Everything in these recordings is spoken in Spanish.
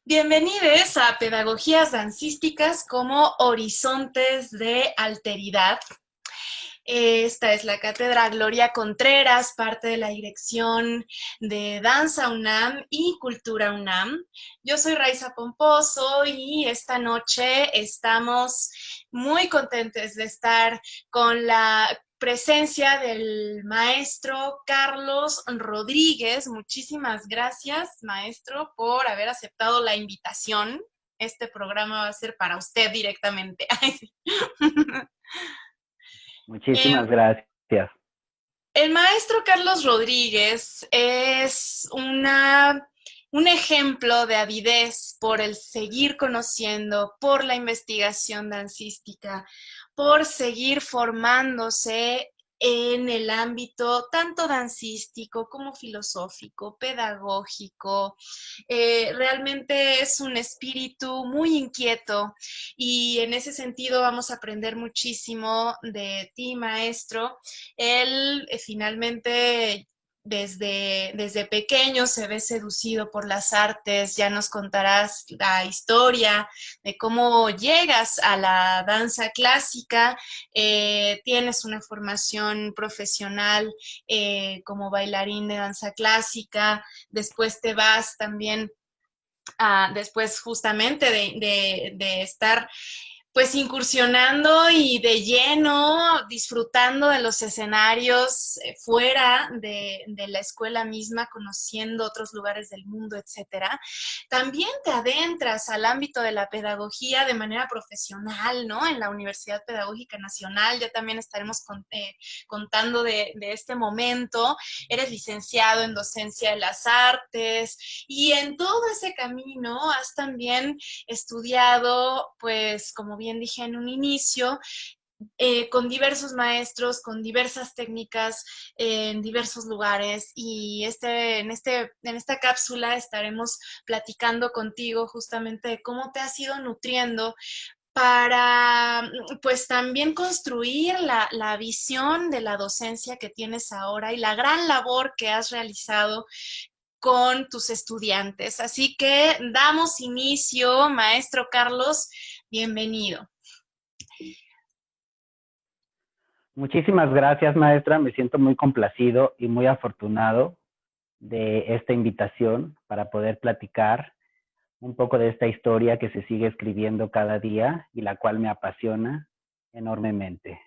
Bienvenidos a Pedagogías Dancísticas como Horizontes de Alteridad. Esta es la cátedra Gloria Contreras, parte de la dirección de Danza UNAM y Cultura UNAM. Yo soy Raiza Pomposo y esta noche estamos muy contentos de estar con la presencia del maestro Carlos Rodríguez. Muchísimas gracias, maestro, por haber aceptado la invitación. Este programa va a ser para usted directamente. Muchísimas gracias. El maestro Carlos Rodríguez es un ejemplo de avidez por el seguir conociendo, por la investigación dancística, por seguir formándose en el ámbito tanto dancístico como filosófico, pedagógico. Realmente es un espíritu muy inquieto y en ese sentido vamos a aprender muchísimo de ti, maestro. Él finalmente desde pequeño se ve seducido por las artes. Ya nos contarás la historia de cómo llegas a la danza clásica. Tienes una formación profesional como bailarín de danza clásica, después te vas también después justamente de estar pues incursionando y de lleno, disfrutando de los escenarios fuera de la escuela misma, conociendo otros lugares del mundo, etcétera. También te adentras al ámbito de la pedagogía de manera profesional, ¿no? En la Universidad Pedagógica Nacional, ya también estaremos contando de este momento. Eres licenciado en docencia de las artes y en todo ese camino has también estudiado, pues, como bien dije en un inicio, con diversos maestros, con diversas técnicas, en diversos lugares. Y en esta cápsula estaremos platicando contigo justamente de cómo te has ido nutriendo para, pues, también construir la visión de la docencia que tienes ahora y la gran labor que has realizado con tus estudiantes. Así que damos inicio, maestro Carlos, bienvenido. Muchísimas gracias, maestra. Me siento muy complacido y muy afortunado de esta invitación para poder platicar un poco de esta historia que se sigue escribiendo cada día y la cual me apasiona enormemente.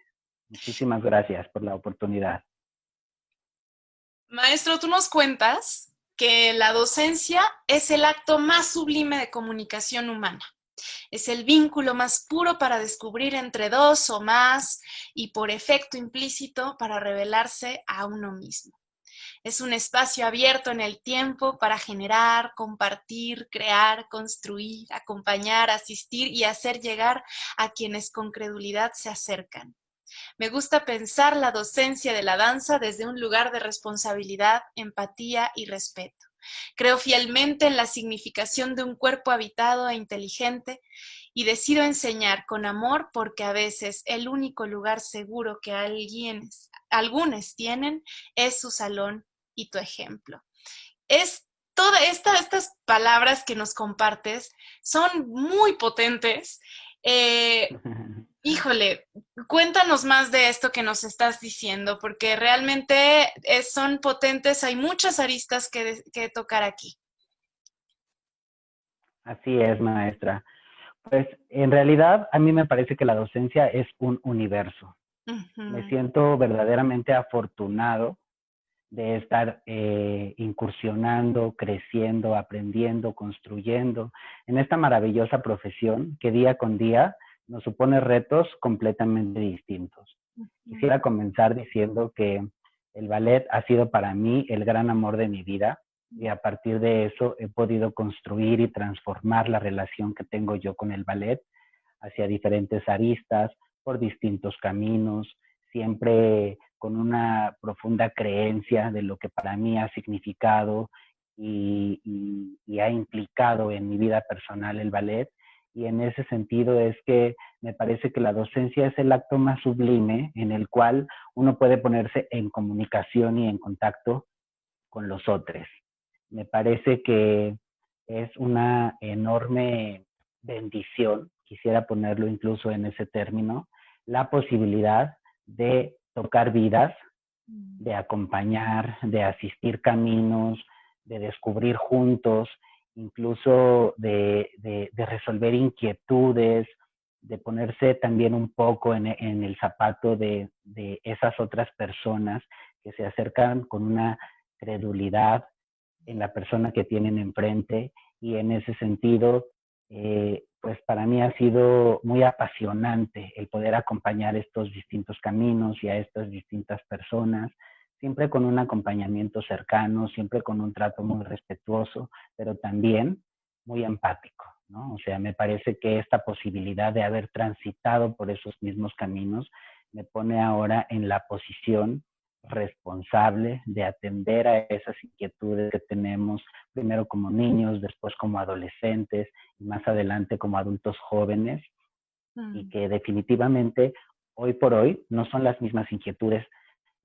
Muchísimas gracias por la oportunidad. Maestro, tú nos cuentas que la docencia es el acto más sublime de comunicación humana. Es el vínculo más puro para descubrir entre dos o más y por efecto implícito para revelarse a uno mismo. Es un espacio abierto en el tiempo para generar, compartir, crear, construir, acompañar, asistir y hacer llegar a quienes con credulidad se acercan. Me gusta pensar la docencia de la danza desde un lugar de responsabilidad, empatía y respeto. Creo fielmente en la significación de un cuerpo habitado e inteligente y decido enseñar con amor porque a veces el único lugar seguro que algunos tienen es su salón y tu ejemplo. Es todas estas palabras que nos compartes son muy potentes. Eh, Híjole, cuéntanos más de esto que nos estás diciendo, porque realmente son potentes, hay muchas aristas que tocar aquí. Así es, maestra. Pues en realidad a mí me parece que la docencia es un universo. Me Ujú. siento verdaderamente afortunado de estar incursionando, creciendo, aprendiendo, construyendo en esta maravillosa profesión que día con día nos supone retos completamente distintos. Ujú. Quisiera comenzar diciendo que el ballet ha sido para mí el gran amor de mi vida y a partir de eso he podido construir y transformar la relación que tengo yo con el ballet hacia diferentes aristas, por distintos caminos, siempre con una profunda creencia de lo que para mí ha significado y ha implicado en mi vida personal el ballet. Y en ese sentido es que me parece que la docencia es el acto más sublime en el cual uno puede ponerse en comunicación y en contacto con los otros. Me parece que es una enorme bendición, quisiera ponerlo incluso en ese término, la posibilidad de tocar vidas, de acompañar, de asistir caminos, de descubrir juntos, incluso de resolver inquietudes, de ponerse también un poco en el zapato de esas otras personas que se acercan con una credulidad en la persona que tienen enfrente, y en ese sentido, pues para mí ha sido muy apasionante el poder acompañar estos distintos caminos y a estas distintas personas, siempre con un acompañamiento cercano, siempre con un trato muy respetuoso, pero también muy empático, ¿no? O sea, me parece que esta posibilidad de haber transitado por esos mismos caminos me pone ahora en la posición responsable de atender a esas inquietudes que tenemos, primero como niños, después como adolescentes y más adelante como adultos jóvenes, y que definitivamente hoy por hoy no son las mismas inquietudes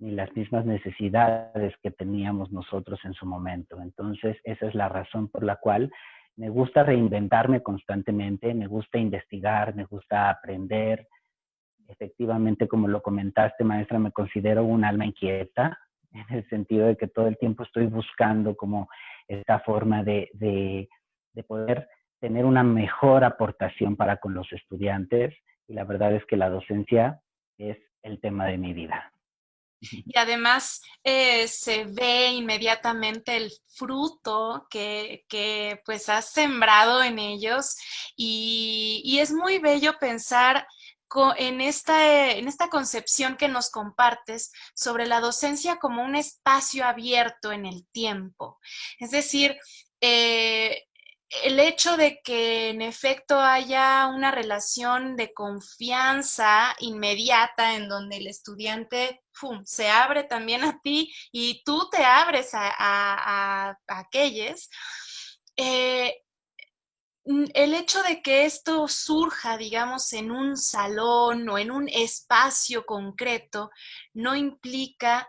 ni las mismas necesidades que teníamos nosotros en su momento. Entonces, esa es la razón por la cual me gusta reinventarme constantemente, me gusta investigar, me gusta aprender. Efectivamente, como lo comentaste, maestra, me considero un alma inquieta, en el sentido de que todo el tiempo estoy buscando como esta forma de poder tener una mejor aportación para con los estudiantes, y la verdad es que la docencia es el tema de mi vida. Y además se ve inmediatamente el fruto que pues has sembrado en ellos y es muy bello pensar en esta concepción que nos compartes sobre la docencia como un espacio abierto en el tiempo. Es decir, eh, el hecho de que en efecto haya una relación de confianza inmediata en donde el estudiante se abre también a ti y tú te abres a aquellos, el hecho de que esto surja, digamos, en un salón o en un espacio concreto, no implica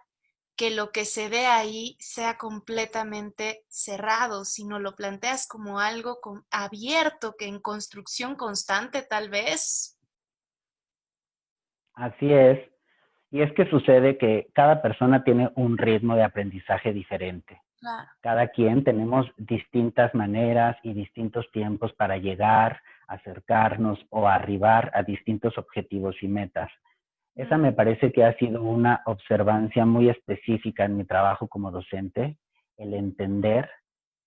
que lo que se ve ahí sea completamente cerrado, sino lo planteas como algo abierto, que en construcción constante tal vez. Así es. Y es que sucede que cada persona tiene un ritmo de aprendizaje diferente. Claro. Cada quien tenemos distintas maneras y distintos tiempos para llegar, acercarnos o arribar a distintos objetivos y metas. Esa me parece que ha sido una observancia muy específica en mi trabajo como docente, el entender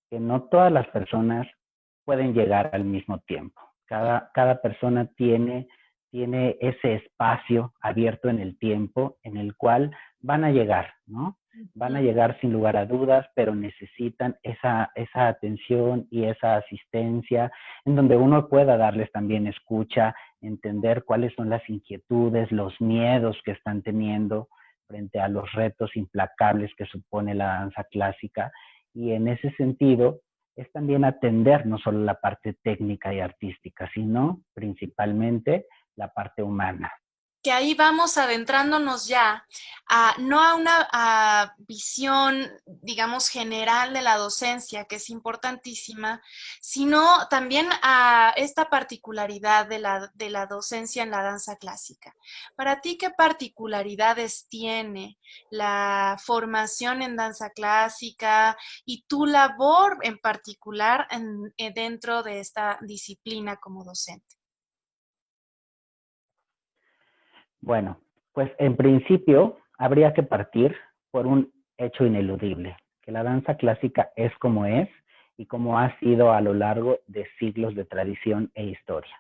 que no todas las personas pueden llegar al mismo tiempo. Cada persona tiene ese espacio abierto en el tiempo en el cual van a llegar, ¿no? Van a llegar sin lugar a dudas, pero necesitan esa atención y esa asistencia en donde uno pueda darles también escucha, entender cuáles son las inquietudes, los miedos que están teniendo frente a los retos implacables que supone la danza clásica. Y en ese sentido, es también atender no solo la parte técnica y artística, sino principalmente la parte humana. Que ahí vamos adentrándonos ya no a una visión, digamos, general de la docencia, que es importantísima, sino también a esta particularidad de la docencia en la danza clásica. Para ti, ¿qué particularidades tiene la formación en danza clásica y tu labor en particular dentro de esta disciplina como docente? Bueno, pues en principio habría que partir por un hecho ineludible, que la danza clásica es como es y como ha sido a lo largo de siglos de tradición e historia.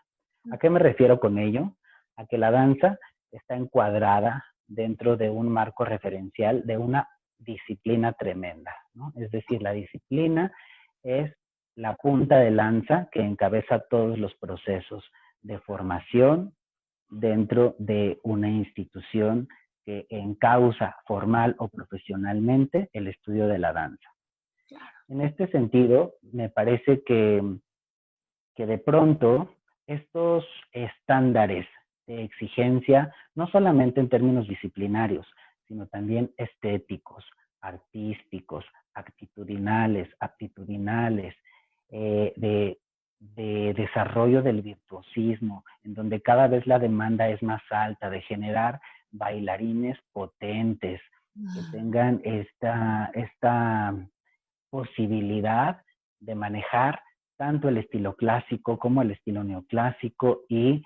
¿A qué me refiero con ello? A que la danza está encuadrada dentro de un marco referencial de una disciplina tremenda, ¿no? Es decir, la disciplina es la punta de lanza que encabeza todos los procesos de formación dentro de una institución que encausa formal o profesionalmente el estudio de la danza. En este sentido, me parece que de pronto estos estándares de exigencia, no solamente en términos disciplinarios, sino también estéticos, artísticos, actitudinales, aptitudinales, de desarrollo del virtuosismo, en donde cada vez la demanda es más alta, de generar bailarines potentes, que tengan esta posibilidad de manejar tanto el estilo clásico como el estilo neoclásico y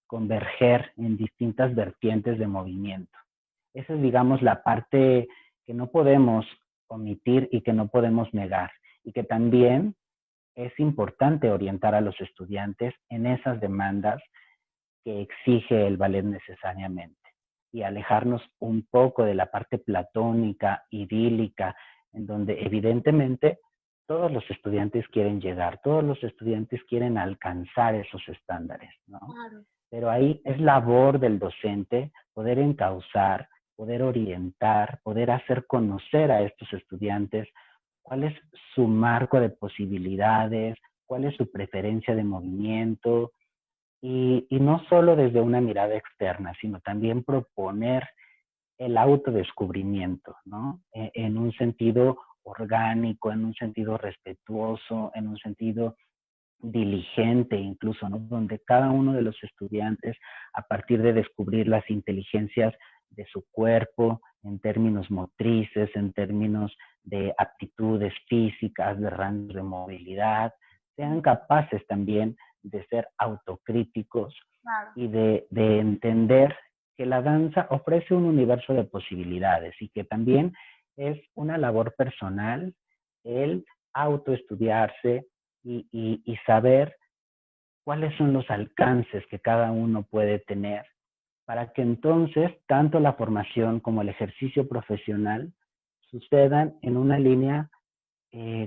converger en distintas vertientes de movimiento. Esa es, digamos, la parte que no podemos omitir y que no podemos negar, y que también es importante orientar a los estudiantes en esas demandas que exige el ballet necesariamente, y alejarnos un poco de la parte platónica, idílica, en donde evidentemente todos los estudiantes quieren llegar, todos los estudiantes quieren alcanzar esos estándares, ¿no? Claro. Pero ahí es labor del docente poder encauzar, poder orientar, poder hacer conocer a estos estudiantes cuál es su marco de posibilidades, cuál es su preferencia de movimiento, y no solo desde una mirada externa, sino también proponer el autodescubrimiento, ¿no? En un sentido orgánico, en un sentido respetuoso, en un sentido diligente incluso, ¿no? Donde cada uno de los estudiantes, a partir de descubrir las inteligencias de su cuerpo, en términos motrices, en términos de aptitudes físicas, de rangos de movilidad, sean capaces también de ser autocríticos Claro. y de entender que la danza ofrece un universo de posibilidades y que también es una labor personal el autoestudiarse y saber cuáles son los alcances que cada uno puede tener, para que entonces tanto la formación como el ejercicio profesional sucedan en una línea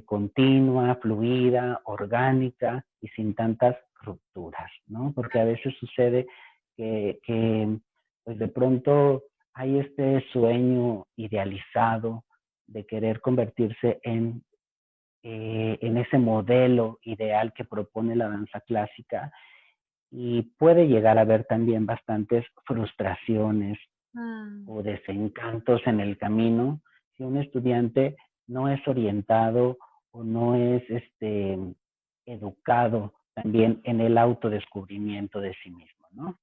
continua, fluida, orgánica y sin tantas rupturas, ¿no? Porque a veces sucede que pues de pronto hay este sueño idealizado de querer convertirse en ese modelo ideal que propone la danza clásica, y puede llegar a haber también bastantes frustraciones o desencantos en el camino si un estudiante no es orientado o no es educado también en el autodescubrimiento de sí mismo, ¿no?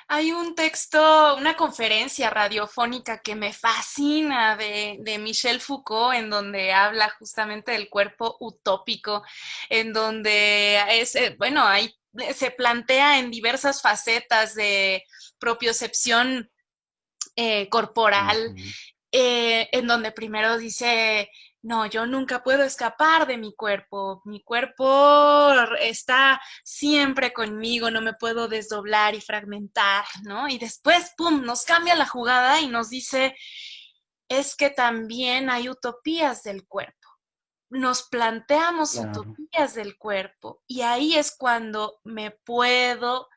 Hay un texto, una conferencia radiofónica que me fascina de Michel Foucault, en donde habla justamente del cuerpo utópico, en donde es, bueno, ahí se plantea en diversas facetas de propiocepción corporal, Ujú. en donde primero dice, no, yo nunca puedo escapar de mi cuerpo está siempre conmigo, no me puedo desdoblar y fragmentar, ¿no? Y después, ¡pum!, nos cambia la jugada y nos dice, es que también hay utopías del cuerpo. Nos planteamos Claro. utopías del cuerpo y ahí es cuando me puedo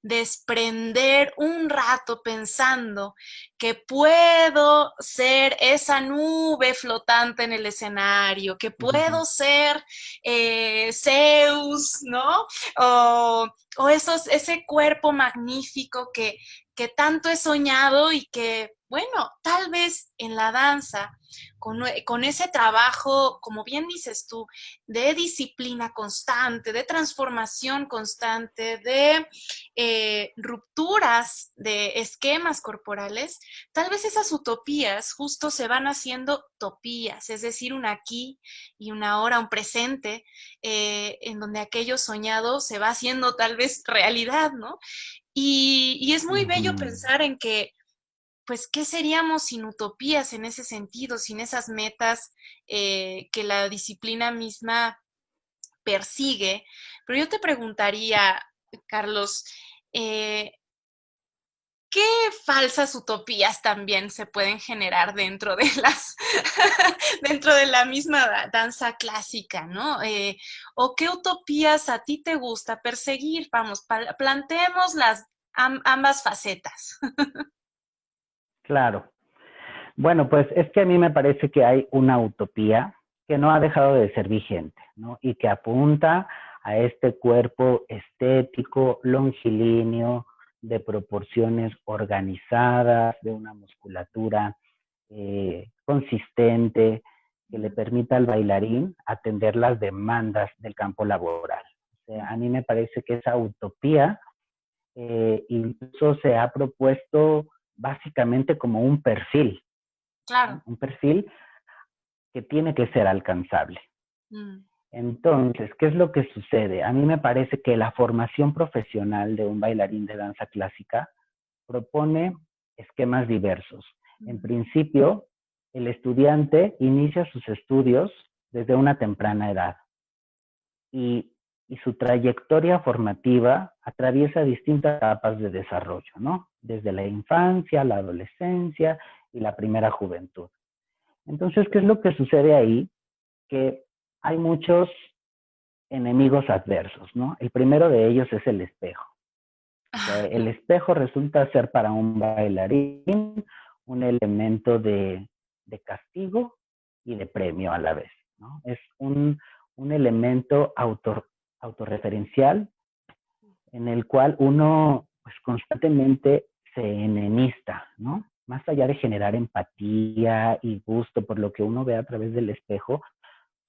desprender un rato pensando que puedo ser esa nube flotante en el escenario, que puedo ser Zeus, ¿no? O ese cuerpo magnífico que tanto he soñado y que, bueno, tal vez en la danza, con ese trabajo, como bien dices tú, de disciplina constante, de transformación constante, de rupturas de esquemas corporales, tal vez esas utopías justo se van haciendo topías, es decir, un aquí y un ahora, un presente, en donde aquello soñado se va haciendo tal vez realidad, ¿no? Y es muy bello pensar en que, pues, ¿qué seríamos sin utopías en ese sentido, sin esas metas que la disciplina misma persigue? Pero yo te preguntaría, Carlos, eh, ¿qué falsas utopías también se pueden generar dentro de dentro de la misma danza clásica, ¿no? ¿O qué utopías a ti te gusta perseguir? Vamos, planteemos ambas facetas. Claro. Bueno, pues es que a mí me parece que hay una utopía que no ha dejado de ser vigente, ¿no? Y que apunta a este cuerpo estético, longilíneo, de proporciones organizadas, de una musculatura consistente, que le permita al bailarín atender las demandas del campo laboral. O sea, a mí me parece que esa utopía incluso se ha propuesto básicamente como un perfil, Claro. ¿no? Un perfil que tiene que ser alcanzable. Mm. Entonces, ¿qué es lo que sucede? A mí me parece que la formación profesional de un bailarín de danza clásica propone esquemas diversos. En principio, el estudiante inicia sus estudios desde una temprana edad y, y su trayectoria formativa atraviesa distintas etapas de desarrollo, ¿no? Desde la infancia, la adolescencia y la primera juventud. Entonces, ¿qué es lo que sucede ahí? Que hay muchos enemigos adversos, ¿no? El primero de ellos es el espejo. O sea, el espejo resulta ser para un bailarín un elemento de castigo y de premio a la vez, ¿no? Es un elemento autorreferencial en el cual uno pues, constantemente se enemista, ¿no? Más allá de generar empatía y gusto por lo que uno ve a través del espejo,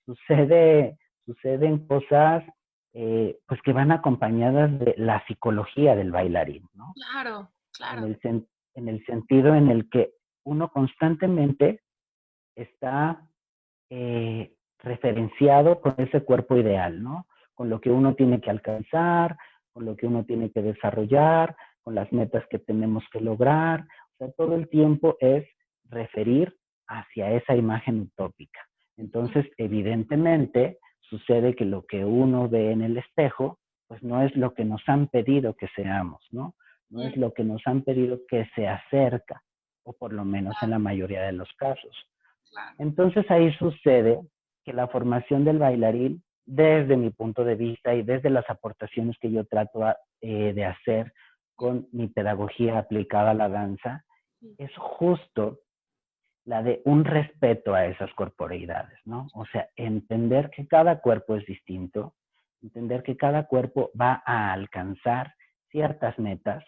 suceden cosas pues que van acompañadas de la psicología del bailarín, ¿no? Claro, En claro. el sentido en el que uno constantemente está referenciado con ese cuerpo ideal, ¿no? Con lo que uno tiene que alcanzar, con lo que uno tiene que desarrollar, con las metas que tenemos que lograr. O sea, todo el tiempo es referir hacia esa imagen utópica. Entonces, evidentemente, sucede que lo que uno ve en el espejo, pues no es lo que nos han pedido que seamos, ¿no? No es lo que nos han pedido que se acerca, o por lo menos en la mayoría de los casos. Claro. Entonces ahí sucede que la formación del bailarín, desde mi punto de vista y desde las aportaciones que yo trato de hacer con mi pedagogía aplicada a la danza, es justo la de un respeto a esas corporeidades, ¿no? O sea, entender que cada cuerpo es distinto, entender que cada cuerpo va a alcanzar ciertas metas,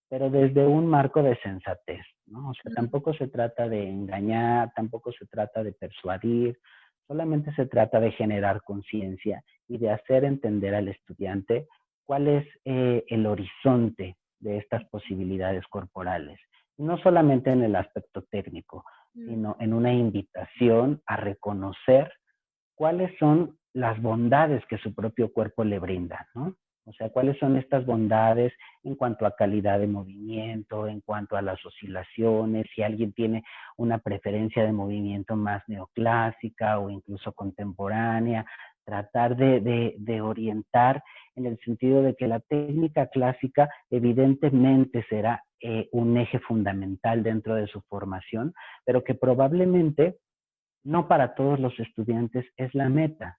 pero desde un marco de sensatez, ¿no? O sea, tampoco se trata de engañar, tampoco se trata de persuadir, solamente se trata de generar conciencia y de hacer entender al estudiante cuál es el horizonte de estas posibilidades corporales. Y no solamente en el aspecto técnico, sino en una invitación a reconocer cuáles son las bondades que su propio cuerpo le brinda, ¿no? O sea, cuáles son estas bondades en cuanto a calidad de movimiento, en cuanto a las oscilaciones, si alguien tiene una preferencia de movimiento más neoclásica o incluso contemporánea, tratar de orientar en el sentido de que la técnica clásica evidentemente será un eje fundamental dentro de su formación, pero que probablemente no para todos los estudiantes es la meta,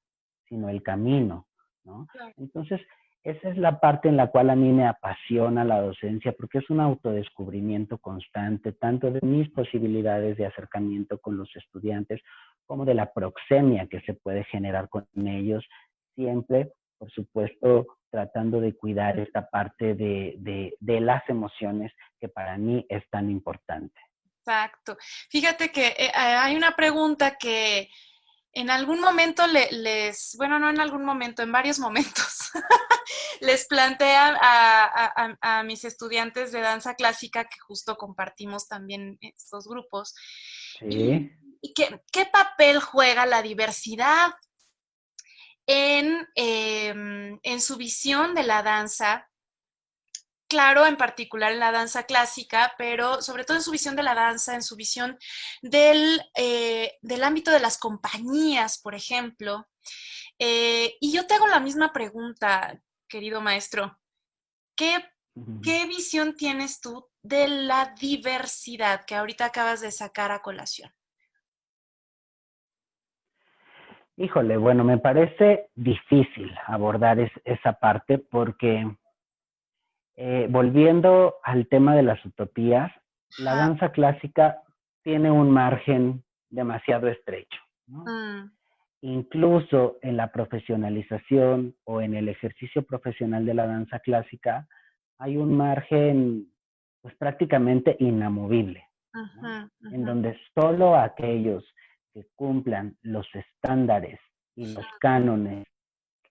sino el camino, ¿no? Entonces, esa es la parte en la cual a mí me apasiona la docencia, porque es un autodescubrimiento constante, tanto de mis posibilidades de acercamiento con los estudiantes, como de la proxemia que se puede generar con ellos, siempre, por supuesto, tratando de cuidar esta parte de las emociones que para mí es tan importante. Exacto. Fíjate que hay una pregunta que en algún momento bueno, no en algún momento, en varios momentos, les plantean a mis estudiantes de danza clásica, que justo compartimos también estos grupos, Sí. y ¿qué papel juega la diversidad en su visión de la danza? Claro, en particular en la danza clásica, pero sobre todo en su visión de la danza, en su visión del ámbito de las compañías, por ejemplo. Y yo te hago la misma pregunta, querido maestro. ¿Qué, ¿Qué visión tienes tú de la diversidad que ahorita acabas de sacar a colación? Híjole, bueno, me parece difícil abordar esa parte porque volviendo al tema de las utopías, la Ajá. danza clásica tiene un margen demasiado estrecho, ¿no? Mm, Incluso en la profesionalización o en el ejercicio profesional de la danza clásica hay un margen pues prácticamente inamovible, ¿no? ujú, En ujú, donde solo aquellos que cumplan los estándares y los cánones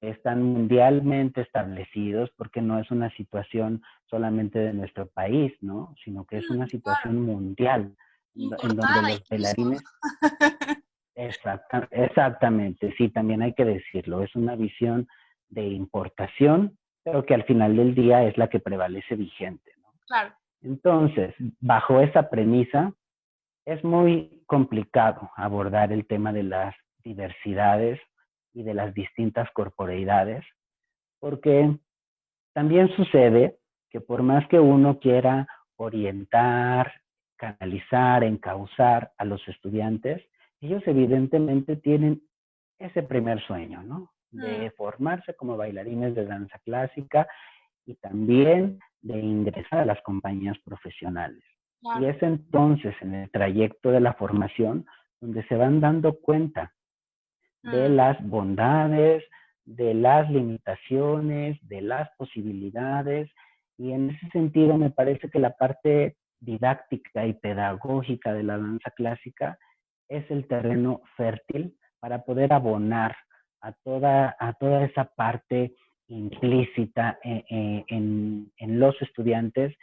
que están mundialmente establecidos, porque no es una situación solamente de nuestro país, ¿no? Sino que es una Claro, situación mundial, en donde importada los incluso. bailarines, exactamente, sí, también hay que decirlo, es una visión de importación, pero que al final del día es la que prevalece vigente, ¿no? Claro. Entonces, bajo esa premisa, es muy complicado abordar el tema de las diversidades y de las distintas corporeidades, porque también sucede que por más que uno quiera orientar, canalizar, encauzar a los estudiantes, ellos evidentemente tienen ese primer sueño, ¿no? Mm, De formarse como bailarines de danza clásica y también de ingresar a las compañías profesionales. Y claro. es entonces en el trayecto de la formación donde se van dando cuenta de Mm, las bondades, de las limitaciones, de las posibilidades. Y en ese sentido me parece que la parte didáctica y pedagógica de la danza clásica es el terreno fértil para poder abonar a toda esa parte implícita en los estudiantes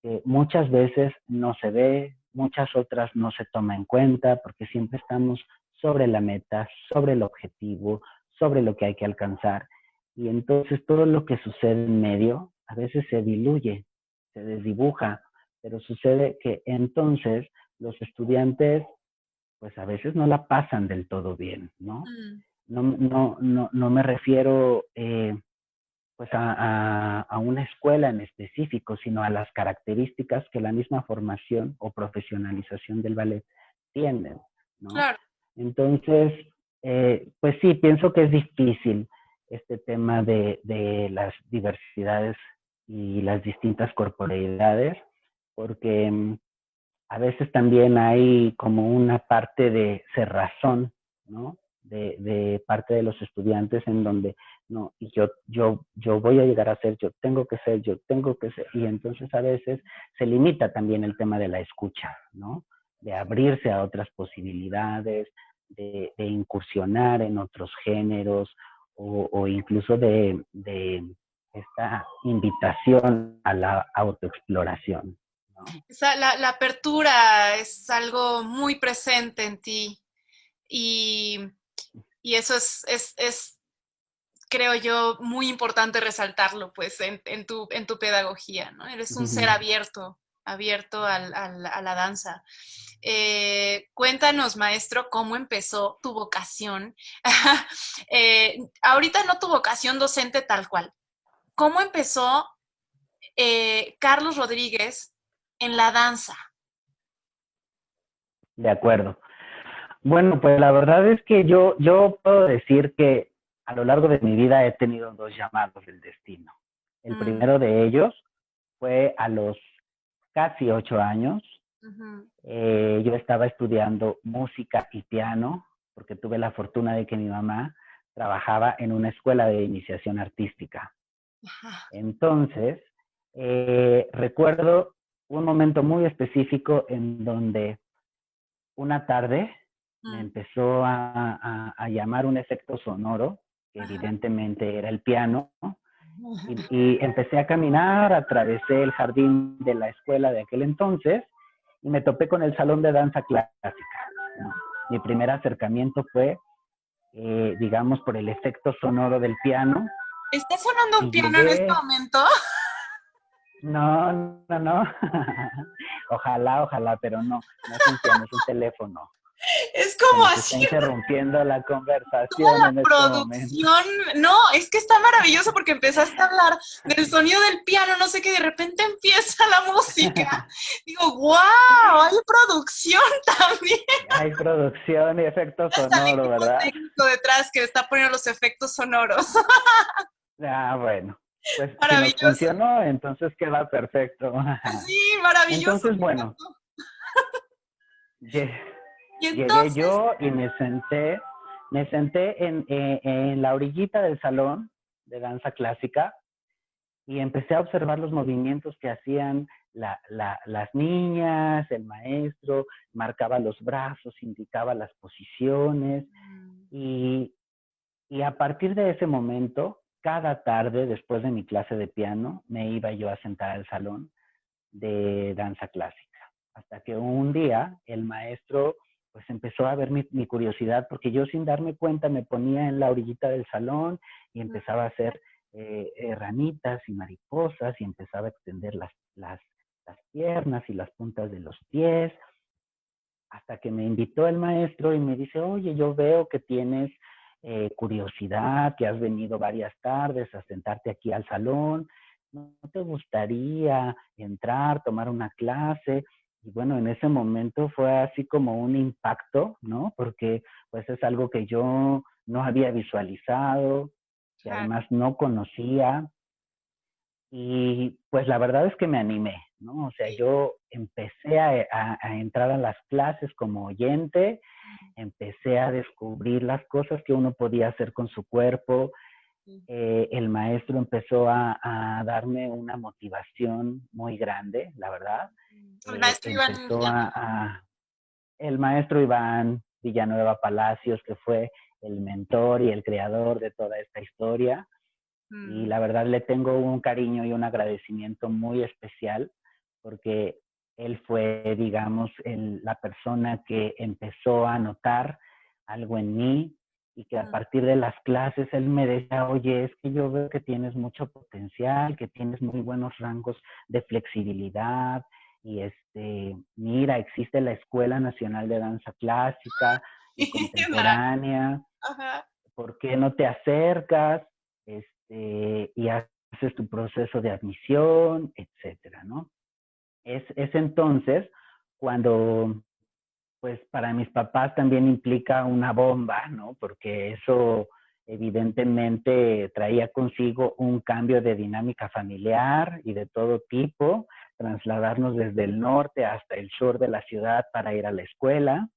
que muchas veces no se ve, muchas otras no se toma en cuenta porque siempre estamos sobre la meta, sobre el objetivo, sobre lo que hay que alcanzar. Y entonces todo lo que sucede en medio a veces se diluye, se desdibuja, pero sucede que entonces los estudiantes pues a veces no la pasan del todo bien, ¿no? mm, No me refiero pues a una escuela en específico, sino a las características que la misma formación o profesionalización del ballet tienen, ¿no? claro. Entonces, pues sí, pienso que es difícil este tema de las diversidades y las distintas corporeidades, porque a veces también hay como una parte de cerrazón, ¿no? De parte de los estudiantes en donde, no, yo voy a llegar a ser, yo tengo que ser, yo tengo que ser, y entonces a veces se limita también el tema de la escucha, ¿no? De abrirse a otras posibilidades, de incursionar en otros géneros o incluso de esta invitación a la autoexploración, ¿no? La apertura es algo muy presente en ti y, y eso es, creo yo, muy importante resaltarlo, pues, en tu pedagogía, ¿no? Eres un ser abierto, abierto a la danza. Cuéntanos, maestro, cómo empezó tu vocación. Ahorita no tu vocación docente tal cual. ¿Cómo empezó Carlos Rodríguez en la danza? De acuerdo. Bueno, pues la verdad es que yo puedo decir que a lo largo de mi vida he tenido dos llamados del destino. El Mm, primero de ellos fue a los casi 8 años. ujú. Yo estaba estudiando música y piano porque tuve la fortuna de que mi mamá trabajaba en una escuela de iniciación artística. Ajá. Entonces, recuerdo un momento muy específico en donde una tarde me Mm, empezó a llamar un efecto sonoro, que ajá. evidentemente era el piano, ¿no? Y empecé a caminar, atravesé el jardín de la escuela de aquel entonces y me topé con el salón de danza clásica, ¿no? Mi primer acercamiento fue, digamos, por el efecto sonoro del piano ¿Está sonando un y piano en este llegué, momento? no, no, no, ojalá, pero no, no es un piano, es un teléfono. Es Se como nos así está interrumpiendo la toda conversación la en este momento. producción. No, es que está maravilloso porque empezaste a hablar del sonido del piano, no sé qué, de repente empieza la música. Digo, wow, hay producción también. Hay producción y efecto Hasta el sonoro, equipo ¿verdad? técnico detrás que está poniendo los efectos sonoros. Ah, bueno, pues si nos Maravilloso. funcionó, entonces queda perfecto. Sí, maravilloso, Entonces, me bueno, encantó. lle- Y llegué entonces, yo y me senté en la orillita del salón de danza clásica y empecé a observar los movimientos que hacían las niñas, el maestro, marcaba los brazos, indicaba las posiciones y, y a partir de ese momento, cada tarde después de mi clase de piano, me iba yo a sentar al salón de danza clásica. Hasta que un día el maestro pues empezó a ver mi curiosidad, porque yo sin darme cuenta me ponía en la orillita del salón y empezaba a hacer ranitas y mariposas y empezaba a extender las piernas y las puntas de los pies, hasta que me invitó el maestro y me dice, oye, yo veo que tienes curiosidad, que has venido varias tardes a sentarte aquí al salón, ¿no te gustaría entrar, tomar una clase? Y bueno, en ese momento fue así como un impacto, ¿no? Porque pues es algo que yo no había visualizado, que Claro. además no conocía, y pues la verdad es que me animé, ¿no? O sea, yo empecé a entrar a las clases como oyente, empecé a descubrir las cosas que uno podía hacer con su cuerpo. El maestro empezó a darme una motivación muy grande, la verdad. El maestro Iván Empezó Villanueva. el maestro Iván Villanueva Palacios, que fue el mentor y el creador de toda esta historia. Y la verdad le tengo un cariño y un agradecimiento muy especial porque él fue, digamos, la persona que empezó a notar algo en mí y que a partir de las clases él me decía, oye, es que yo veo que tienes mucho potencial, que tienes muy buenos rangos de flexibilidad y mira, existe la Escuela Nacional de Danza Clásica y Qué maravilla. Contemporánea, Ajá. ¿por qué no te acercas? Y haces tu proceso de admisión, etcétera, ¿no? Es entonces cuando, pues para mis papás también implica una bomba, ¿no? Porque eso evidentemente traía consigo un cambio de dinámica familiar y de todo tipo, trasladarnos desde el norte hasta el sur de la ciudad para ir a la escuela,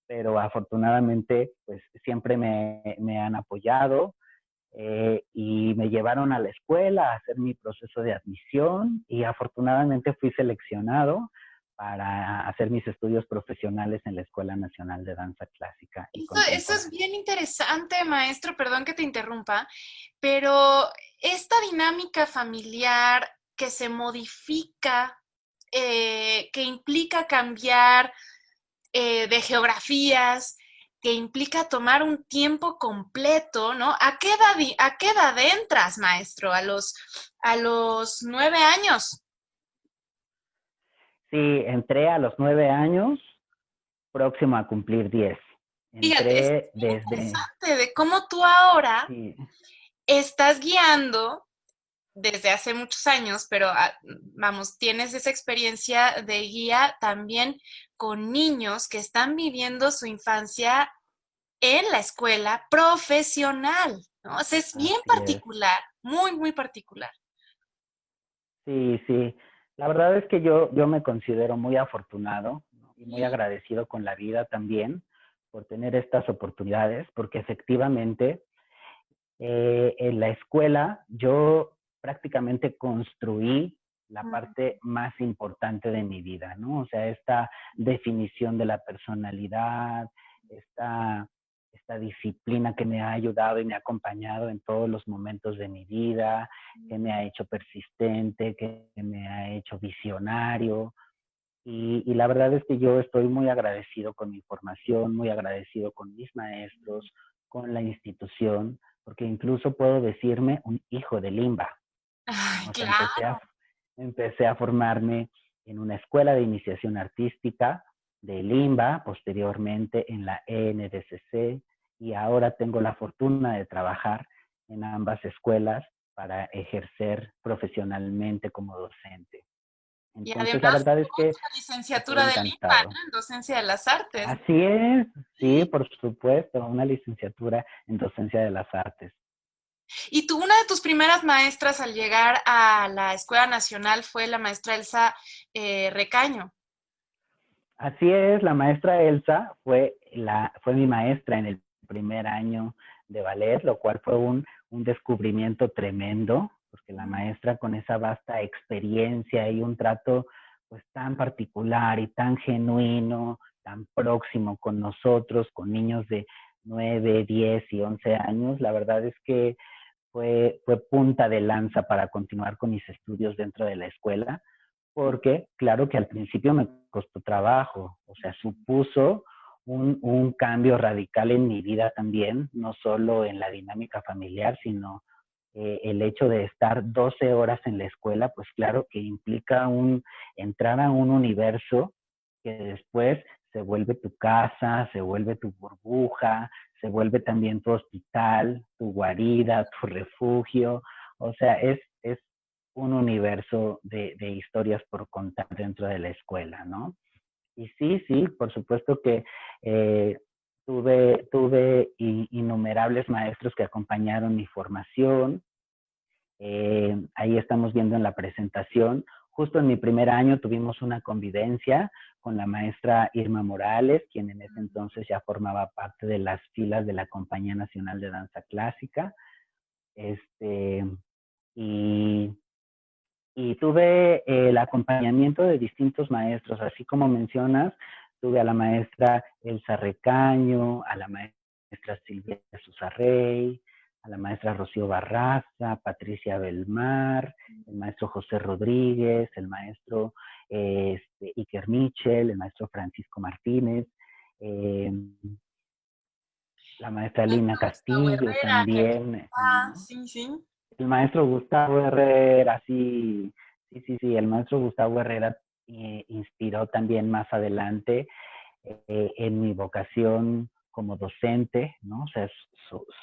pero afortunadamente pues siempre me han apoyado, y me llevaron a la escuela a hacer mi proceso de admisión y afortunadamente fui seleccionado para hacer mis estudios profesionales en la Escuela Nacional de Danza Clásica y Eso es Contemporánea. bien interesante, maestro, perdón que te interrumpa, pero esta dinámica familiar que se modifica, que implica cambiar de geografías, que implica tomar un tiempo completo, ¿no? A qué edad entras, maestro? A los 9 años. Sí, entré a los 9 años, próximo a cumplir 10. Fíjate, es Entré bien desde, interesante de cómo tú ahora sí, estás guiando desde hace muchos años, pero vamos, tienes esa experiencia de guía también con niños que están viviendo su infancia en la escuela profesional, ¿no? O sea, es bien así es. particular, muy, muy particular. Sí, sí. La verdad es que yo me considero muy afortunado, ¿no? Y muy agradecido con la vida también por tener estas oportunidades, porque efectivamente en la escuela yo prácticamente construí la parte más importante de mi vida, ¿no? O sea, esta definición de la personalidad, esta, esta disciplina que me ha ayudado y me ha acompañado en todos los momentos de mi vida, que me ha hecho persistente, que me ha hecho visionario. Y la verdad es que yo estoy muy agradecido con mi formación, muy agradecido con mis maestros, con la institución, porque incluso puedo decirme un hijo de Limba, Ay, ¿no? O sea, claro. empecé a formarme en una escuela de iniciación artística de Limba, posteriormente en la ENDCC, y ahora tengo la fortuna de trabajar en ambas escuelas para ejercer profesionalmente como docente. Y Entonces, la además, verdad es que otra estoy licenciatura de Lima, encantado. ¿no? En docencia de las artes. Así es, sí, por supuesto, una licenciatura en docencia de las artes. Y tú, una de tus primeras maestras al llegar a la Escuela Nacional fue la maestra Elsa Recaño. Así es, la maestra Elsa fue mi maestra en el primer año de ballet, lo cual fue un descubrimiento tremendo, porque la maestra con esa vasta experiencia y un trato pues tan particular y tan genuino, tan próximo con nosotros, con niños de 9, 10 y 11 años, la verdad es que fue punta de lanza para continuar con mis estudios dentro de la escuela, porque claro que al principio me costó trabajo, o sea, supuso un cambio radical en mi vida también, no solo en la dinámica familiar, sino el hecho de estar 12 horas en la escuela, pues claro que implica entrar a un universo que después se vuelve tu casa, se vuelve tu burbuja, se vuelve también tu hospital, tu guarida, tu refugio. O sea, es un universo de historias por contar dentro de la escuela, ¿no? Y sí, sí, por supuesto que tuve innumerables maestros que acompañaron mi formación. Ahí estamos viendo en la presentación. Justo en mi primer año tuvimos una convivencia con la maestra Irma Morales, quien en ese entonces ya formaba parte de las filas de la Compañía Nacional de Danza Clásica. Este, y, y tuve el acompañamiento de distintos maestros, así como mencionas, tuve a la maestra Elsa Recaño, a la maestra Silvia Susarrey, a la maestra Rocío Barraza, Patricia Belmar, el maestro José Rodríguez, el maestro Iker Michel, el maestro Francisco Martínez, eh, la maestra Lina Gustavo Castillo Herrera, que aquí también, está, ¿no? sí, sí. El maestro Gustavo Herrera, sí, sí, sí, sí, el maestro Gustavo Herrera inspiró también más adelante en mi vocación como docente, ¿no? O sea,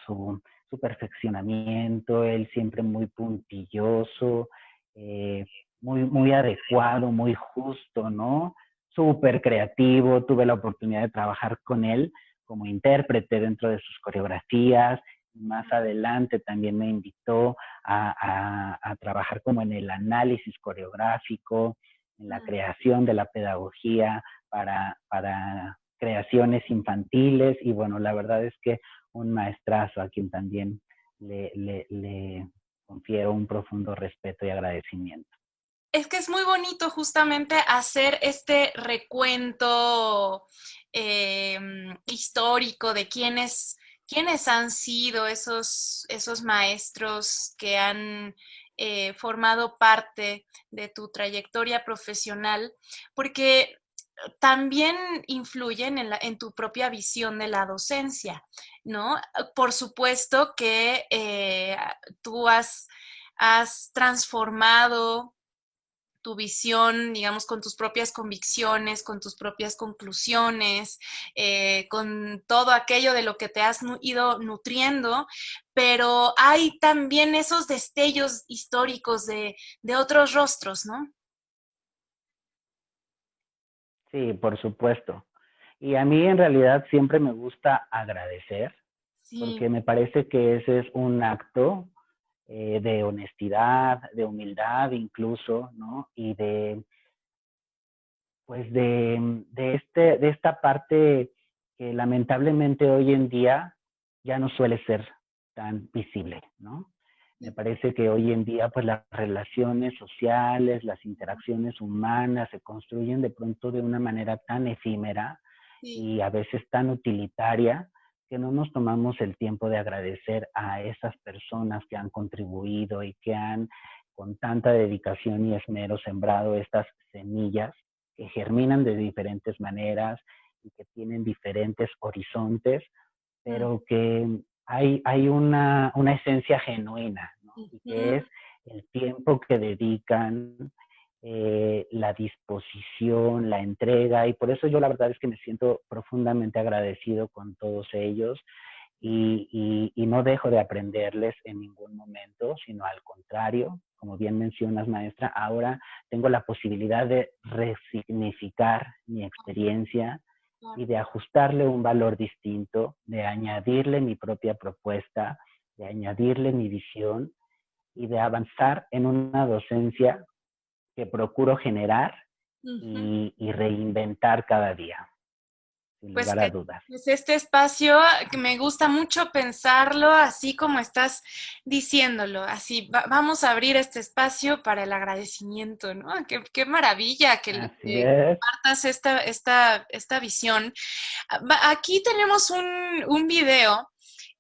su perfeccionamiento, él siempre muy puntilloso, eh, muy adecuado, muy justo, ¿no? Súper creativo, tuve la oportunidad de trabajar con él como intérprete dentro de sus coreografías. Más adelante también me invitó a trabajar como en el análisis coreográfico, en la creación de la pedagogía para creaciones infantiles y bueno, la verdad es que un maestrazo a quien también le confiero un profundo respeto y agradecimiento. Es que es muy bonito justamente hacer este recuento histórico de quiénes han sido esos maestros que han formado parte de tu trayectoria profesional, porque también influyen en tu propia visión de la docencia, ¿no? Por supuesto que tú has transformado tu visión, digamos, con tus propias convicciones, con tus propias conclusiones, con todo aquello de lo que te has ido nutriendo, pero hay también esos destellos históricos de otros rostros, ¿no? Sí, por supuesto. Y a mí en realidad siempre me gusta agradecer, Sí. porque me parece que ese es un acto de honestidad, de humildad incluso, ¿no? Y pues de esta parte que lamentablemente hoy en día ya no suele ser tan visible, ¿no? Me parece que hoy en día pues las relaciones sociales, las interacciones humanas se construyen de pronto de una manera tan efímera Sí. y a veces tan utilitaria que no nos tomamos el tiempo de agradecer a esas personas que han contribuido y que han con tanta dedicación y esmero sembrado estas semillas que germinan de diferentes maneras y que tienen diferentes horizontes, pero que hay una esencia genuina, ¿no? Y que es el tiempo que dedican, la disposición, la entrega, y por eso yo la verdad es que me siento profundamente agradecido con todos ellos y no dejo de aprenderles en ningún momento, sino al contrario, como bien mencionas, maestra, ahora tengo la posibilidad de resignificar mi experiencia y de ajustarle un valor distinto, de añadirle mi propia propuesta, de añadirle mi visión y de avanzar en una docencia que procuro generar Ujú. y reinventar cada día. sin Pues lugar que a dudas. pues este espacio que me gusta mucho pensarlo así como estás diciéndolo, así vamos a abrir este espacio para el agradecimiento, ¿no? Qué maravilla Así que es. compartas esta visión. Aquí tenemos un video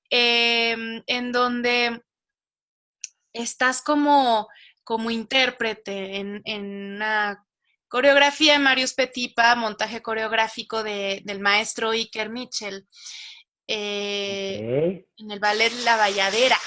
en donde estás como intérprete en una coreografía de Marius Petipa, montaje coreográfico del maestro Iker Mitchell, Ok. eh, en el ballet La Valladera.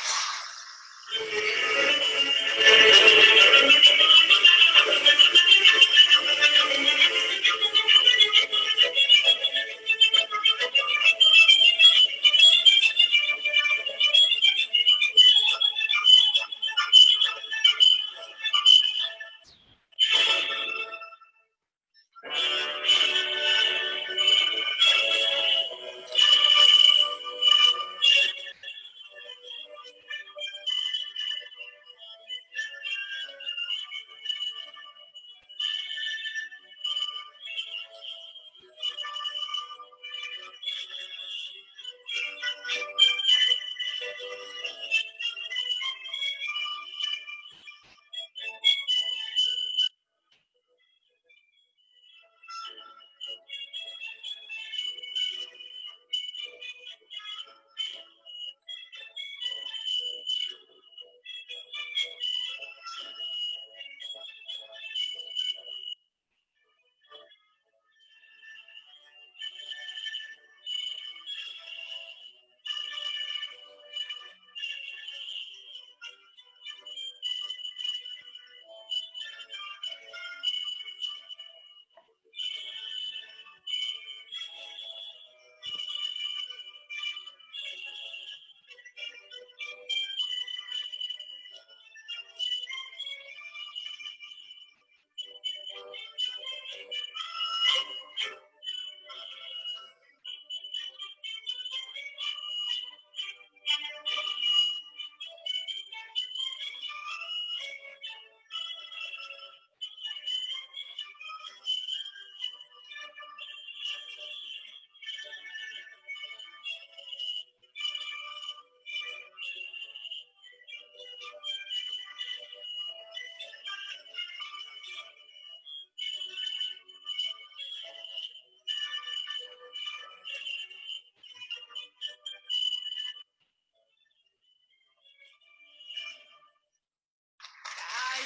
Ay,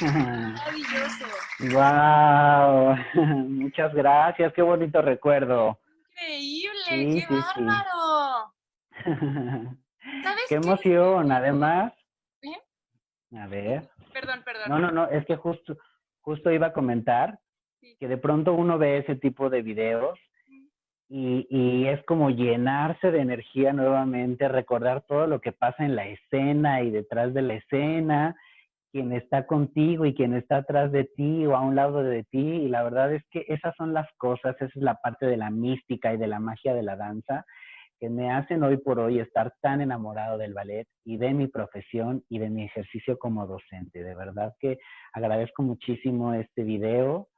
maravilloso, maravilloso. Wow, muchas gracias, qué bonito recuerdo. Increíble, Sí, qué sí, sí. bárbaro. Qué ¿Sabes qué? emoción, además. ¿Eh? A ver. Perdón, perdón. No, no, no, es que justo iba a comentar Sí. que de pronto uno ve ese tipo de videos y es como llenarse de energía nuevamente, recordar todo lo que pasa en la escena y detrás de la escena, quien está contigo y quien está atrás de ti o a un lado de ti. Y la verdad es que esas son las cosas, esa es la parte de la mística y de la magia de la danza que me hacen hoy por hoy estar tan enamorado del ballet y de mi profesión y de mi ejercicio como docente. De verdad que agradezco muchísimo este video